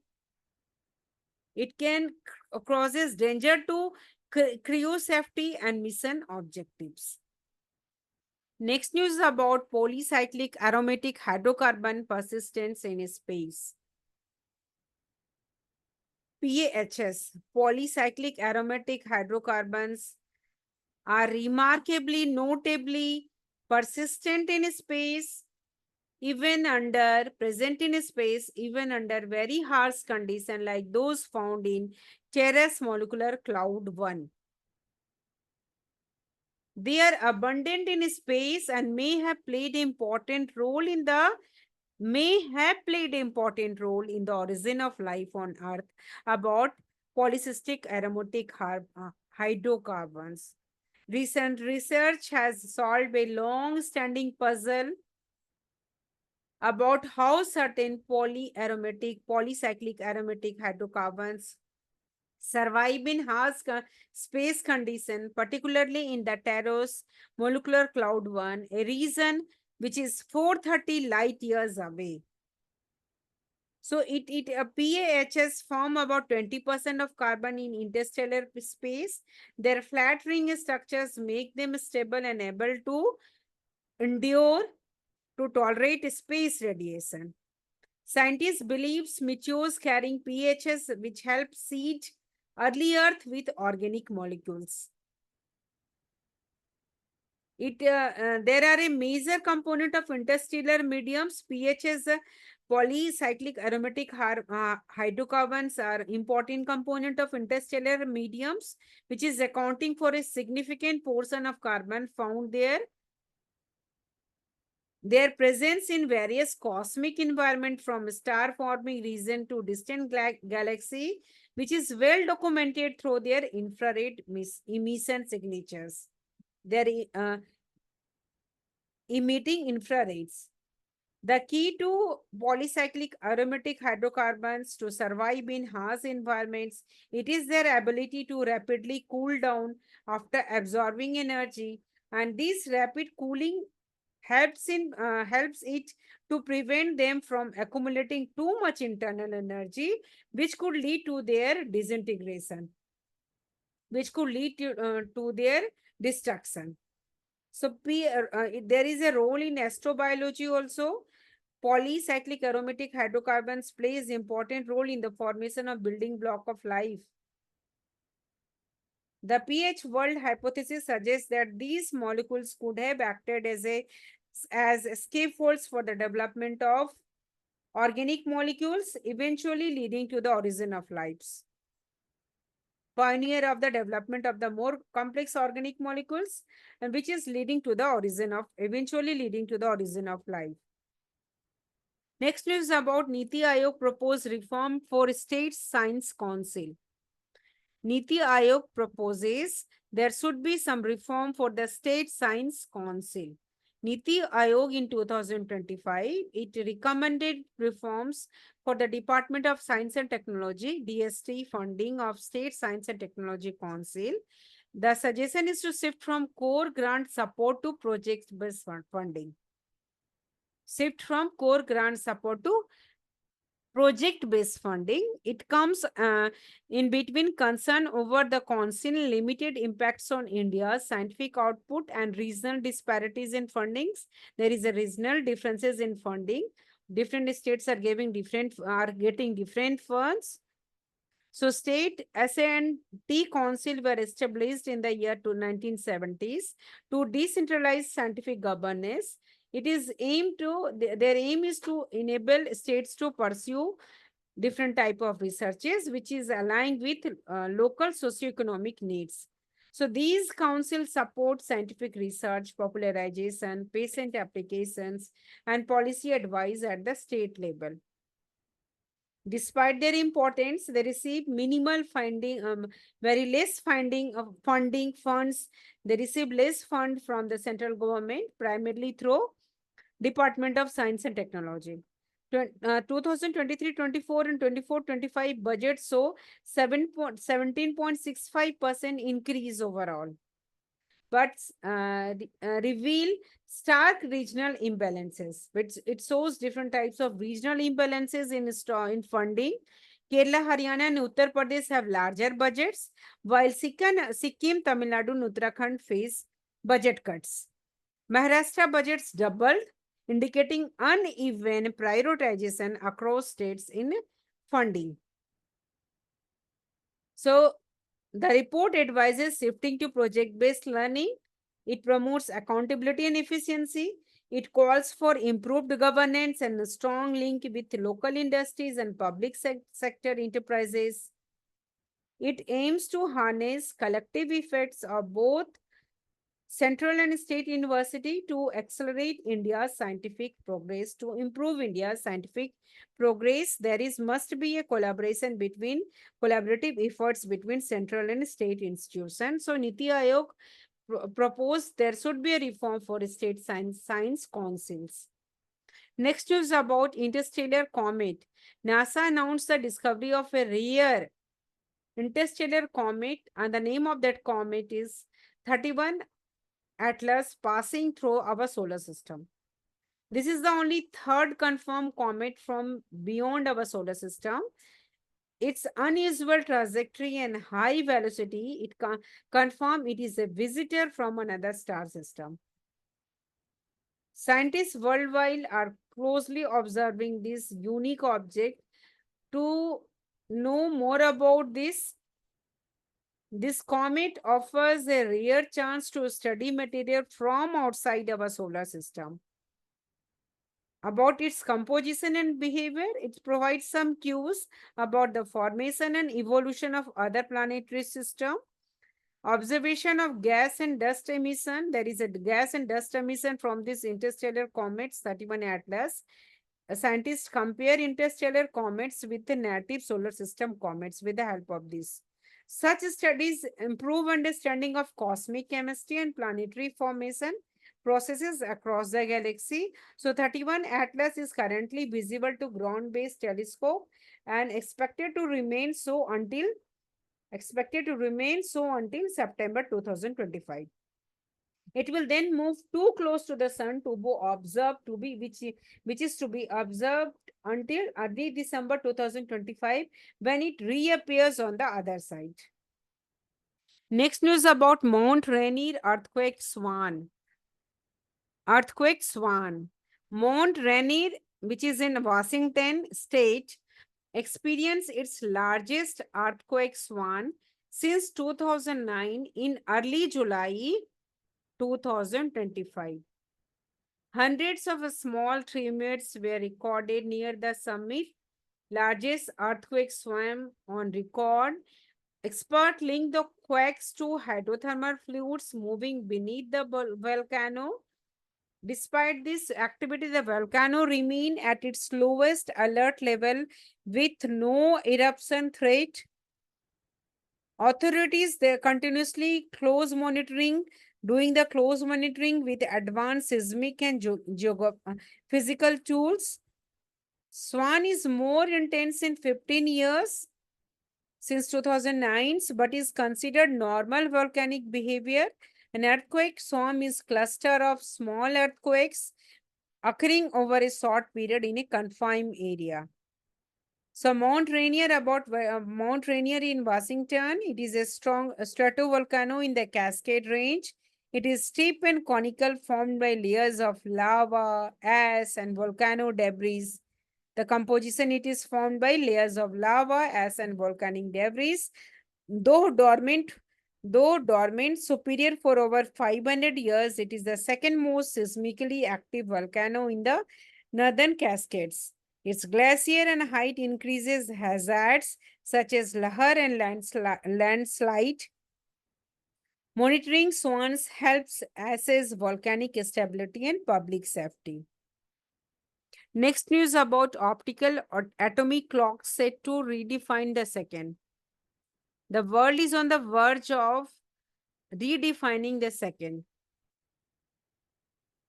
It can causes danger to crew safety and mission objectives. Next news is about polycyclic aromatic hydrocarbon persistence in space. PAHs, polycyclic aromatic hydrocarbons, are remarkably, notably persistent in space, present in space, even under very harsh conditions like those found in Ceres molecular cloud 1. They are abundant in space and may have played an important role in the origin of life on Earth. About polycystic aromatic hydrocarbons. Recent research has solved a long-standing puzzle about how certain polycyclic aromatic hydrocarbons survive in harsh space conditions, particularly in the Taros molecular cloud 1, a region which is 430 light years away. So PAHs form about 20% of carbon in interstellar space. Their flat ring structures make them stable and able to endure to tolerate space radiation. Scientists believe meteors carrying PAHs which help seed early Earth with organic molecules. There are a major component of interstellar mediums. PHs, polycyclic aromatic hydrocarbons, are important component of interstellar mediums, which is accounting for a significant portion of carbon found there. Their presence in various cosmic environment from star-forming region to distant galaxy, which is well documented through their infrared emission signatures. Their emitting infrareds. The key to polycyclic aromatic hydrocarbons to survive in harsh environments, it is their ability to rapidly cool down after absorbing energy, and this rapid cooling helps it to prevent them from accumulating too much internal energy, which could lead to their disintegration, which could lead to their destruction. So there is a role in astrobiology also. Polycyclic aromatic hydrocarbons plays important role in the formation of building block of life. The pH world hypothesis suggests that these molecules could have acted as scaffolds for the development of organic molecules, eventually leading to the origin of lives. Pioneer of the development of the more complex organic molecules, and which is eventually leading to the origin of life. Next news about Niti Aayog proposed reform for State Science Council. Niti Aayog proposes there should be some reform for the State Science Council. Niti Aayog in 2025, it recommended reforms for the Department of Science and Technology, DST funding of State Science and Technology Council. The suggestion is to shift from core grant support to project-based funding. Shift from core grant support to project-based funding. It comes in between concern over the council limited impacts on India's scientific output and regional disparities in fundings. There is a regional differences in funding. Different states are getting different funds. So state S&T council were established in the year 1970s to decentralize scientific governance. It is aimed to, their aim is to enable states to pursue different type of researches, which is aligned with local socioeconomic needs. So these councils support scientific research, popularization, patient applications, and policy advice at the state level. Despite their importance, they receive minimal funding, very less funding funds. They receive less fund from the central government, primarily through Department of Science and Technology. 2023-24 and 24-25 budget saw 17.65% increase overall, but reveal stark regional imbalances. It shows different types of regional imbalances in funding. Kerala, Haryana, and Uttar Pradesh have larger budgets, while Sikkim, Tamil Nadu, and Uttarakhand face budget cuts. Maharashtra budgets doubled, indicating uneven prioritization across states in funding. So, the report advises shifting to project-based learning. It promotes accountability and efficiency. It calls for improved governance and a strong link with local industries and public sector enterprises. It aims to harness collective effects of both central and state university to accelerate India's scientific progress. To improve India's scientific progress, must be a collaborative efforts between central and state institutions. So Niti Aayog proposed there should be a reform for state science councils. Next is about interstellar comet. NASA announced the discovery of a rare interstellar comet, and the name of that comet is 31 Atlas, passing through our solar system. This is the only third confirmed comet from beyond our solar system. Its unusual trajectory and high velocity, it confirm it is a visitor from another star system. Scientists worldwide are closely observing this unique object. To know more about this comet offers a rare chance to study material from outside our solar system. About its composition and behavior, it provides some cues about the formation and evolution of other planetary systems. Observation of gas and dust emission. There is a gas and dust emission from this interstellar comets 31 Atlas. Scientists compare interstellar comets with the native solar system comets with the help of this. Such studies improve understanding of cosmic chemistry and planetary formation processes across the galaxy. So 31 Atlas is currently visible to ground-based telescope and expected to remain so until September 2025. It will then move too close to the sun to be observed which is to be observed until early December 2025 when it reappears on the other side. Next news about Mount Rainier earthquake swarm. Earthquake swarm. Mount Rainier, which is in Washington state, experienced its largest earthquake swarm since 2009 in early July 2025. Hundreds of small tremors were recorded near the summit, largest earthquake swarm on record. Experts link the quakes to hydrothermal fluids moving beneath the volcano. Despite this activity, the volcano remained at its lowest alert level with no eruption threat. Authorities they continuously doing the close monitoring with advanced seismic and physical tools. Swan is more intense in 15 years since 2009, but is considered normal volcanic behavior. An earthquake swarm is cluster of small earthquakes occurring over a short period in a confined area. So Mount Rainier Mount Rainier in Washington, it is a strong stratovolcano in the Cascade Range. It is steep and conical, formed by layers of lava, ash, and volcano debris. The composition, it is formed by layers of lava, ash, and volcanic debris. Though dormant, Though dormant superior for over 500 years, it is the second most seismically active volcano in the Northern Cascades. Its glacier and height increases hazards such as lahar and landslide. Monitoring swans helps assess volcanic stability and public safety. Next news about optical or atomic clocks set to redefine the second. The world is on the verge of redefining the second.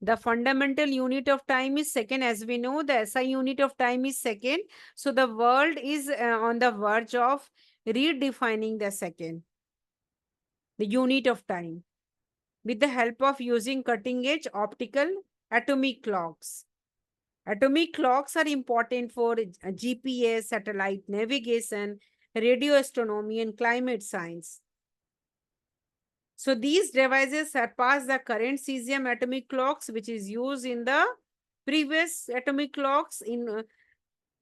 The fundamental unit of time is second. As we know, the SI unit of time is second. So the world is on the verge of redefining the second, the unit of time, with the help of using cutting-edge optical atomic clocks. Atomic clocks are important for GPS, satellite navigation, radio astronomy, and climate science. So these devices surpass the current cesium atomic clocks, which is used in the previous atomic clocks in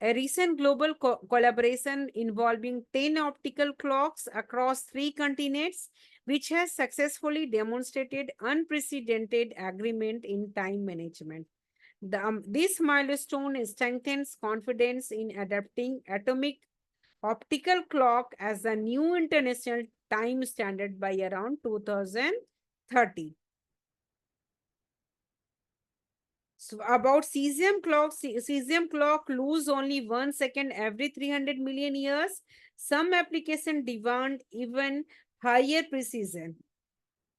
a recent global collaboration involving 10 optical clocks across 3 continents, which has successfully demonstrated unprecedented agreement in time management. This milestone strengthens confidence in adapting atomic optical clock as a new international time standard by around 2030. So about cesium clock lose only 1 second every 300 million years. Some application demand even higher precision.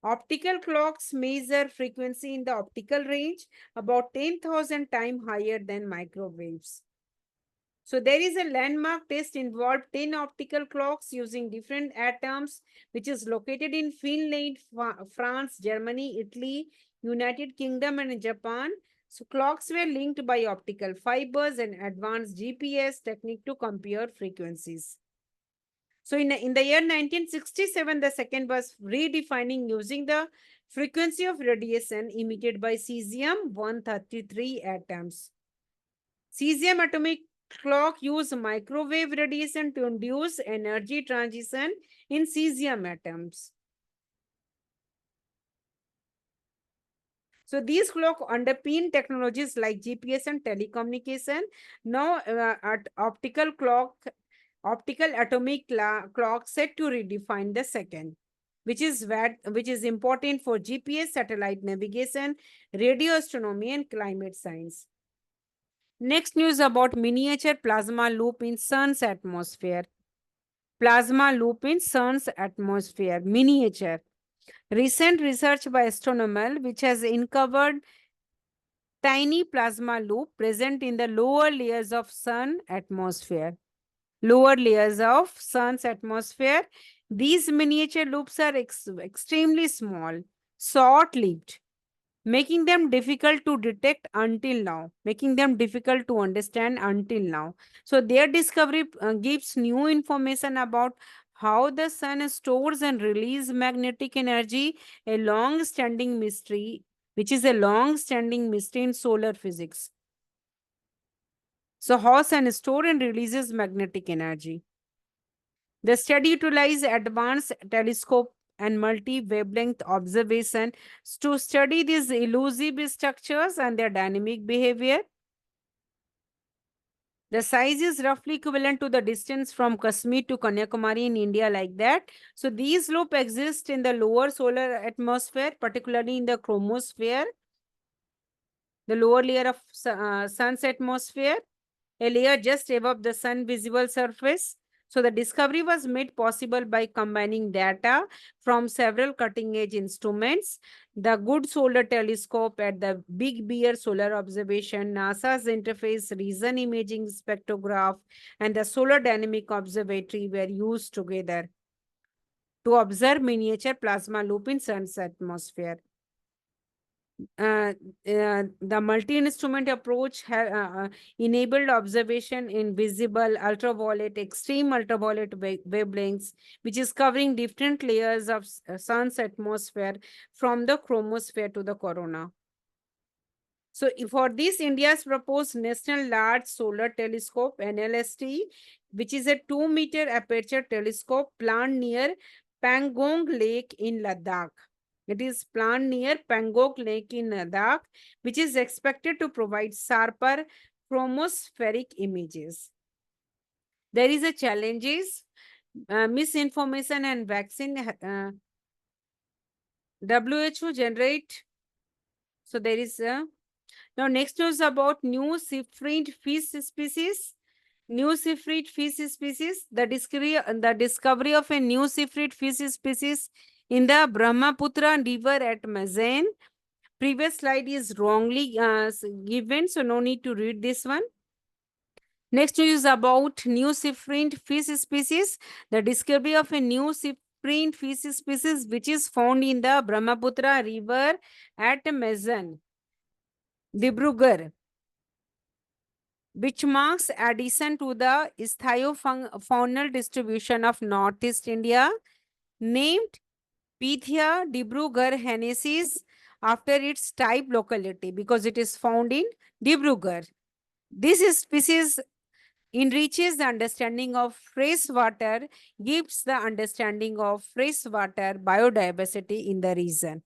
Optical clocks measure frequency in the optical range about 10,000 times higher than microwaves. So there is a landmark test involved 10 optical clocks using different atoms, which is located in Finland, France, Germany, Italy, United Kingdom, and Japan. So clocks were linked by optical fibers and advanced GPS technique to compare frequencies. So in the year 1967, the second was redefining using the frequency of radiation emitted by cesium-133 atoms. Cesium atomic clock use microwave radiation to induce energy transition in cesium atoms. So these clock underpin technologies like GPS and telecommunication. Now optical atomic clock set to redefine the second, which is important for GPS, satellite navigation, radio astronomy, and climate science. Next news about miniature plasma loop in Sun's atmosphere. Plasma loop in Sun's atmosphere, miniature. Recent research by astronomers which has uncovered tiny plasma loop present in the lower layers of Sun atmosphere. Lower layers of Sun's atmosphere. These miniature loops are extremely small, short-lived, making them difficult to detect until now, making them difficult to understand until now. So their discovery gives new information about how the sun stores and releases magnetic energy, a long-standing mystery, which is a long-standing mystery in solar physics. So how sun store and releases magnetic energy. The study utilized advanced telescope and multi-wavelength observation to study these elusive structures and their dynamic behavior. The size is roughly equivalent to the distance from Kashmir to Kanyakumari in India, like that. So these loops exist in the lower solar atmosphere, particularly in the chromosphere, the lower layer of sun's atmosphere, a layer just above the sun visible surface. So the discovery was made possible by combining data from several cutting-edge instruments, the Good Solar Telescope at the Big Bear Solar Observation, NASA's Interface Region Imaging Spectrograph, and the Solar Dynamic Observatory were used together to observe miniature plasma loop in sun's atmosphere. The multi-instrument approach enabled observation in visible, ultraviolet, extreme ultraviolet wavelengths, which is covering different layers of sun's atmosphere from the chromosphere to the corona. So for this, India's proposed National Large Solar Telescope, NLST, which is a 2-meter aperture telescope planned near Pangong Lake in Ladakh. It is planted near Pangong Lake in Ladakh, which is expected to provide sharper chromospheric images. There is a challenges, misinformation and vaccine. WHO generate. So there is now next is about new seafood fish species. New seafood fish species. The discovery of a new seafood fish species in the Brahmaputra River at Mazen. Previous slide is wrongly given, so no need to read this one. Next is about new seafood fish species. The discovery of a new seafood fish species which is found in the Brahmaputra River at Mazen, Dibrugarh, which marks addition to the faunal distribution of Northeast India, named Pythia Dibrugarh hennesis after its type locality because it is found in Dibrugarh. This species enriches the understanding of freshwater, gives the understanding of freshwater biodiversity in the region.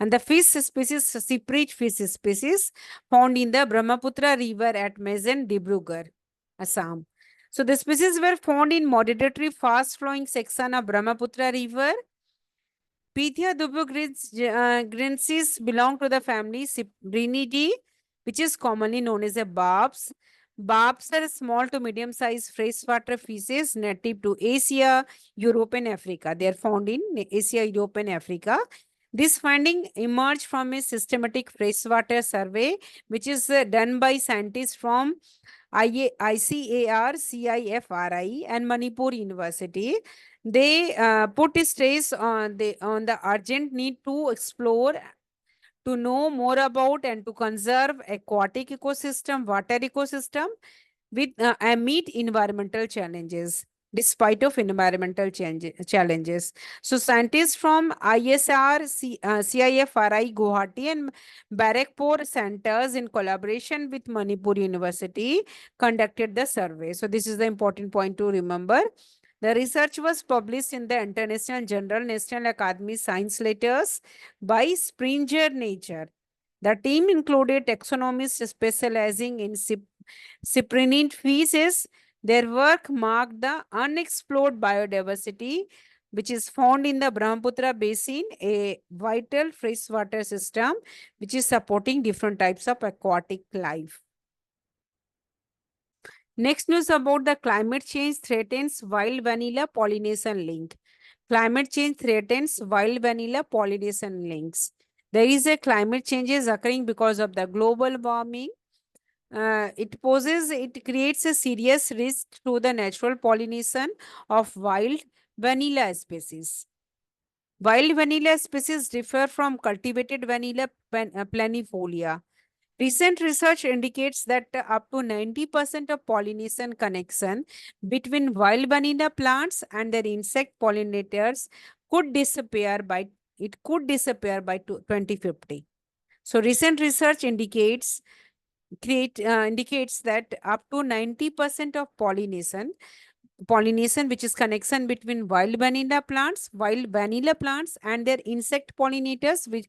And the fish species, separate fish species found in the Brahmaputra River at Mazen, Dibrugarh, Assam. So the species were found in moderately fast-flowing section of Brahmaputra River. Pythia dubugrensis belong to the family Cyprinidae, which is commonly known as a barbs. Barbs are small to medium-sized freshwater fishes native to Asia, Europe, and Africa. They are found in Asia, Europe, and Africa. This finding emerged from a systematic freshwater survey, which is done by scientists from ICAR, CIFRI, and Manipur University. They put stress on the urgent need to explore, to know more about, and to conserve aquatic ecosystem, water ecosystem, with and meet environmental challenges despite of environmental challenges. So scientists from CIFRI Guwahati and Barakpur centers in collaboration with Manipur University conducted the survey. So this is the important point to remember. The research was published in the International Journal National Academy Science Letters by Springer Nature. The team included taxonomists specializing in cyprinid fishes. Their work marked the unexplored biodiversity which is found in the Brahmaputra basin, a vital freshwater system which is supporting different types of aquatic life. Next news about the climate change threatens wild vanilla pollination link. Climate change threatens wild vanilla pollination links. There is a climate changes occurring because of the global warming. It creates a serious risk to the natural pollination of wild vanilla species. Wild vanilla species differ from cultivated vanilla planifolia. Recent research indicates that up to 90% of pollination connection between wild vanilla plants and their insect pollinators could disappear by 2050. So recent research indicates that up to 90% of pollination, which is connection between wild vanilla plants and their insect pollinators, which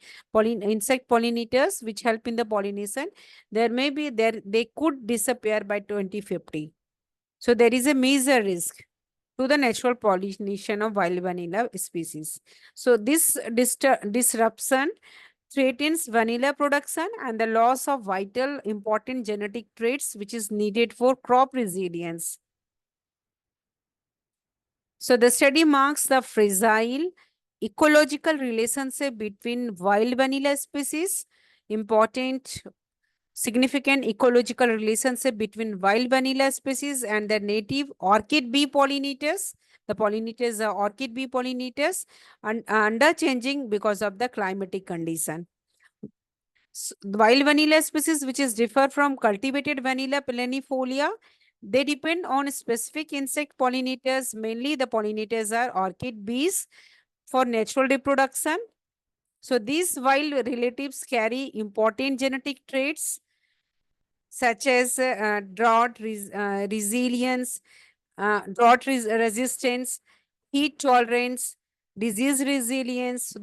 help in the pollination, they could disappear by 2050. So there is a major risk to the natural pollination of wild vanilla species. So this disruption threatens vanilla production and the loss of vital important genetic traits which is needed for crop resilience. So the study marks the fragile ecological relationship between wild vanilla species, important significant ecological relationship between wild vanilla species and the native orchid bee pollinators. The pollinators are orchid bee pollinators and under changing because of the climatic condition. Wild vanilla species which is differ from cultivated vanilla planifolia, they depend on specific insect pollinators. Mainly the pollinators are orchid bees for natural reproduction. So these wild relatives carry important genetic traits such as resilience, resistance, heat tolerance, disease resilience.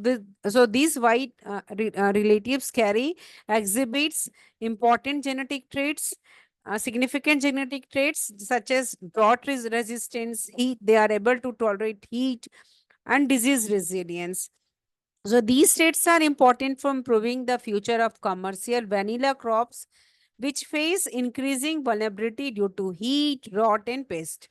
So these white relatives carry exhibits important genetic traits, significant genetic traits such as drought resistance, heat. They are able to tolerate heat and disease resilience. So these traits are important for improving the future of commercial vanilla crops, which face increasing vulnerability due to heat, rot, and pest.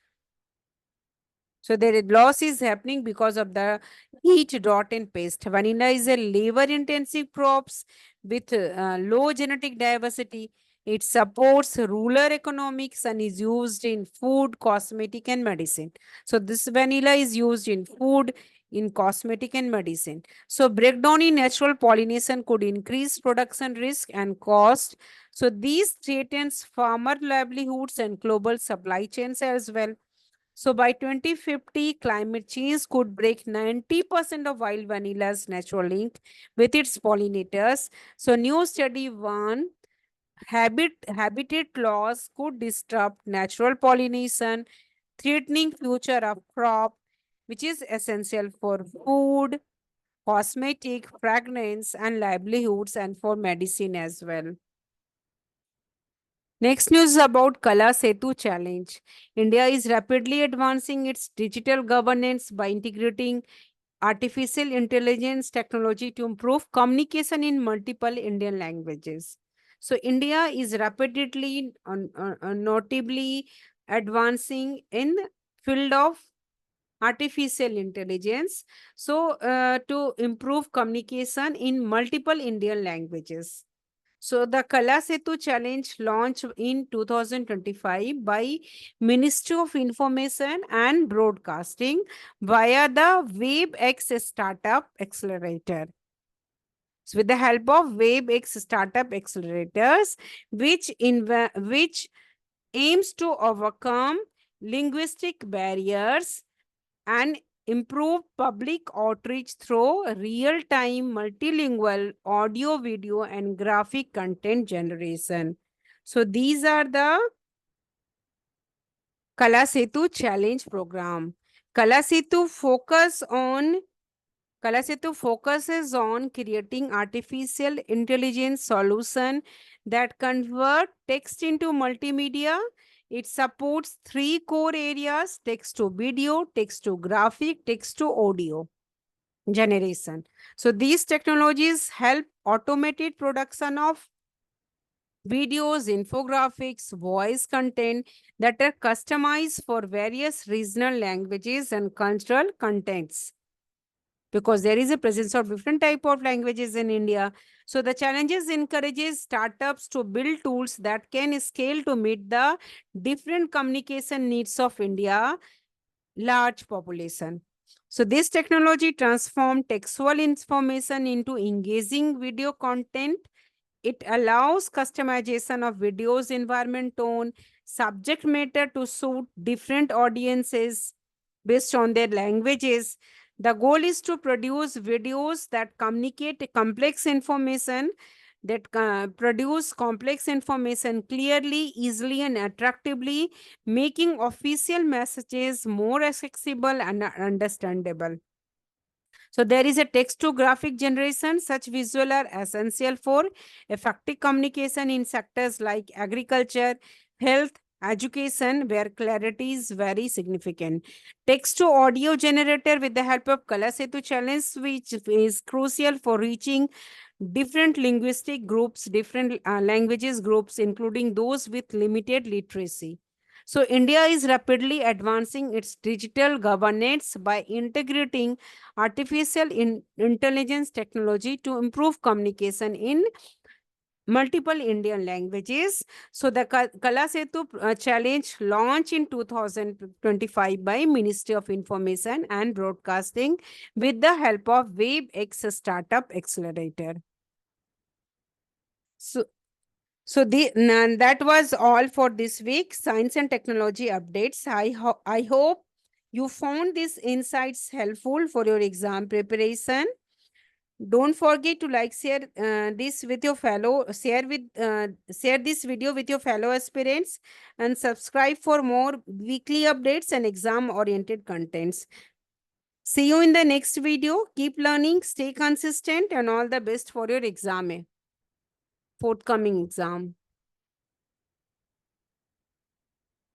So their loss is happening because of the heat, drought, and pest. Vanilla is a labor-intensive crops with low genetic diversity. It supports rural economics and is used in food, cosmetic, and medicine. So this vanilla is used in food, in cosmetic, and medicine. So breakdown in natural pollination could increase production risk and cost. So these threatens farmer livelihoods and global supply chains as well. So by 2050, climate change could break 90% of wild vanilla's natural link with its pollinators. So new study warn habitat loss could disrupt natural pollination, threatening future of crop, which is essential for food, cosmetic, fragrance, and livelihoods, and for medicine as well. Next news about Kala Setu challenge. India is rapidly advancing its digital governance by integrating artificial intelligence technology to improve communication in multiple Indian languages. So India is rapidly, notably advancing in field of artificial intelligence. So to improve communication in multiple Indian languages. So the Kala Setu Challenge launched in 2025 by Ministry of Information and Broadcasting via the WebX Startup Accelerator. So with the help of WebX Startup Accelerators, which aims to overcome linguistic barriers and improve public outreach through real-time multilingual audio, video, and graphic content generation. So these are the Kala Setu Challenge program. Kala Setu focuses on creating artificial intelligence solution that convert text into multimedia. It supports three core areas: text to video, text to graphic, text to audio generation. So these technologies help automated production of videos, infographics, voice content that are customized for various regional languages and cultural contents, because there is a presence of different type of languages in India. So the challenges encourages startups to build tools that can scale to meet the different communication needs of India large population. So this technology transforms textual information into engaging video content. It allows customization of videos, environment, tone, subject matter to suit different audiences based on their languages. The goal is to produce videos that communicate complex information, that produce complex information clearly, easily, and attractively, making official messages more accessible and understandable. So there is a text to graphic generation. Such visual are essential for effective communication in sectors like agriculture, health, education, where clarity is very significant. Text to audio generator with the help of Kala Setu challenge, which is crucial for reaching different linguistic groups, different languages groups, including those with limited literacy. So India is rapidly advancing its digital governance by integrating intelligence technology to improve communication in multiple Indian languages. So the Kala Setu challenge launched in 2025 by Ministry of Information and Broadcasting with the help of WebX Startup Accelerator. So that was all for this week science and technology updates. I hope you found these insights helpful for your exam preparation. Don't forget to like, share this with your fellow, share this video with your fellow aspirants, and subscribe for more weekly updates and exam oriented contents. See you in the next video. Keep learning, stay consistent, and all the best for your exam, forthcoming exam.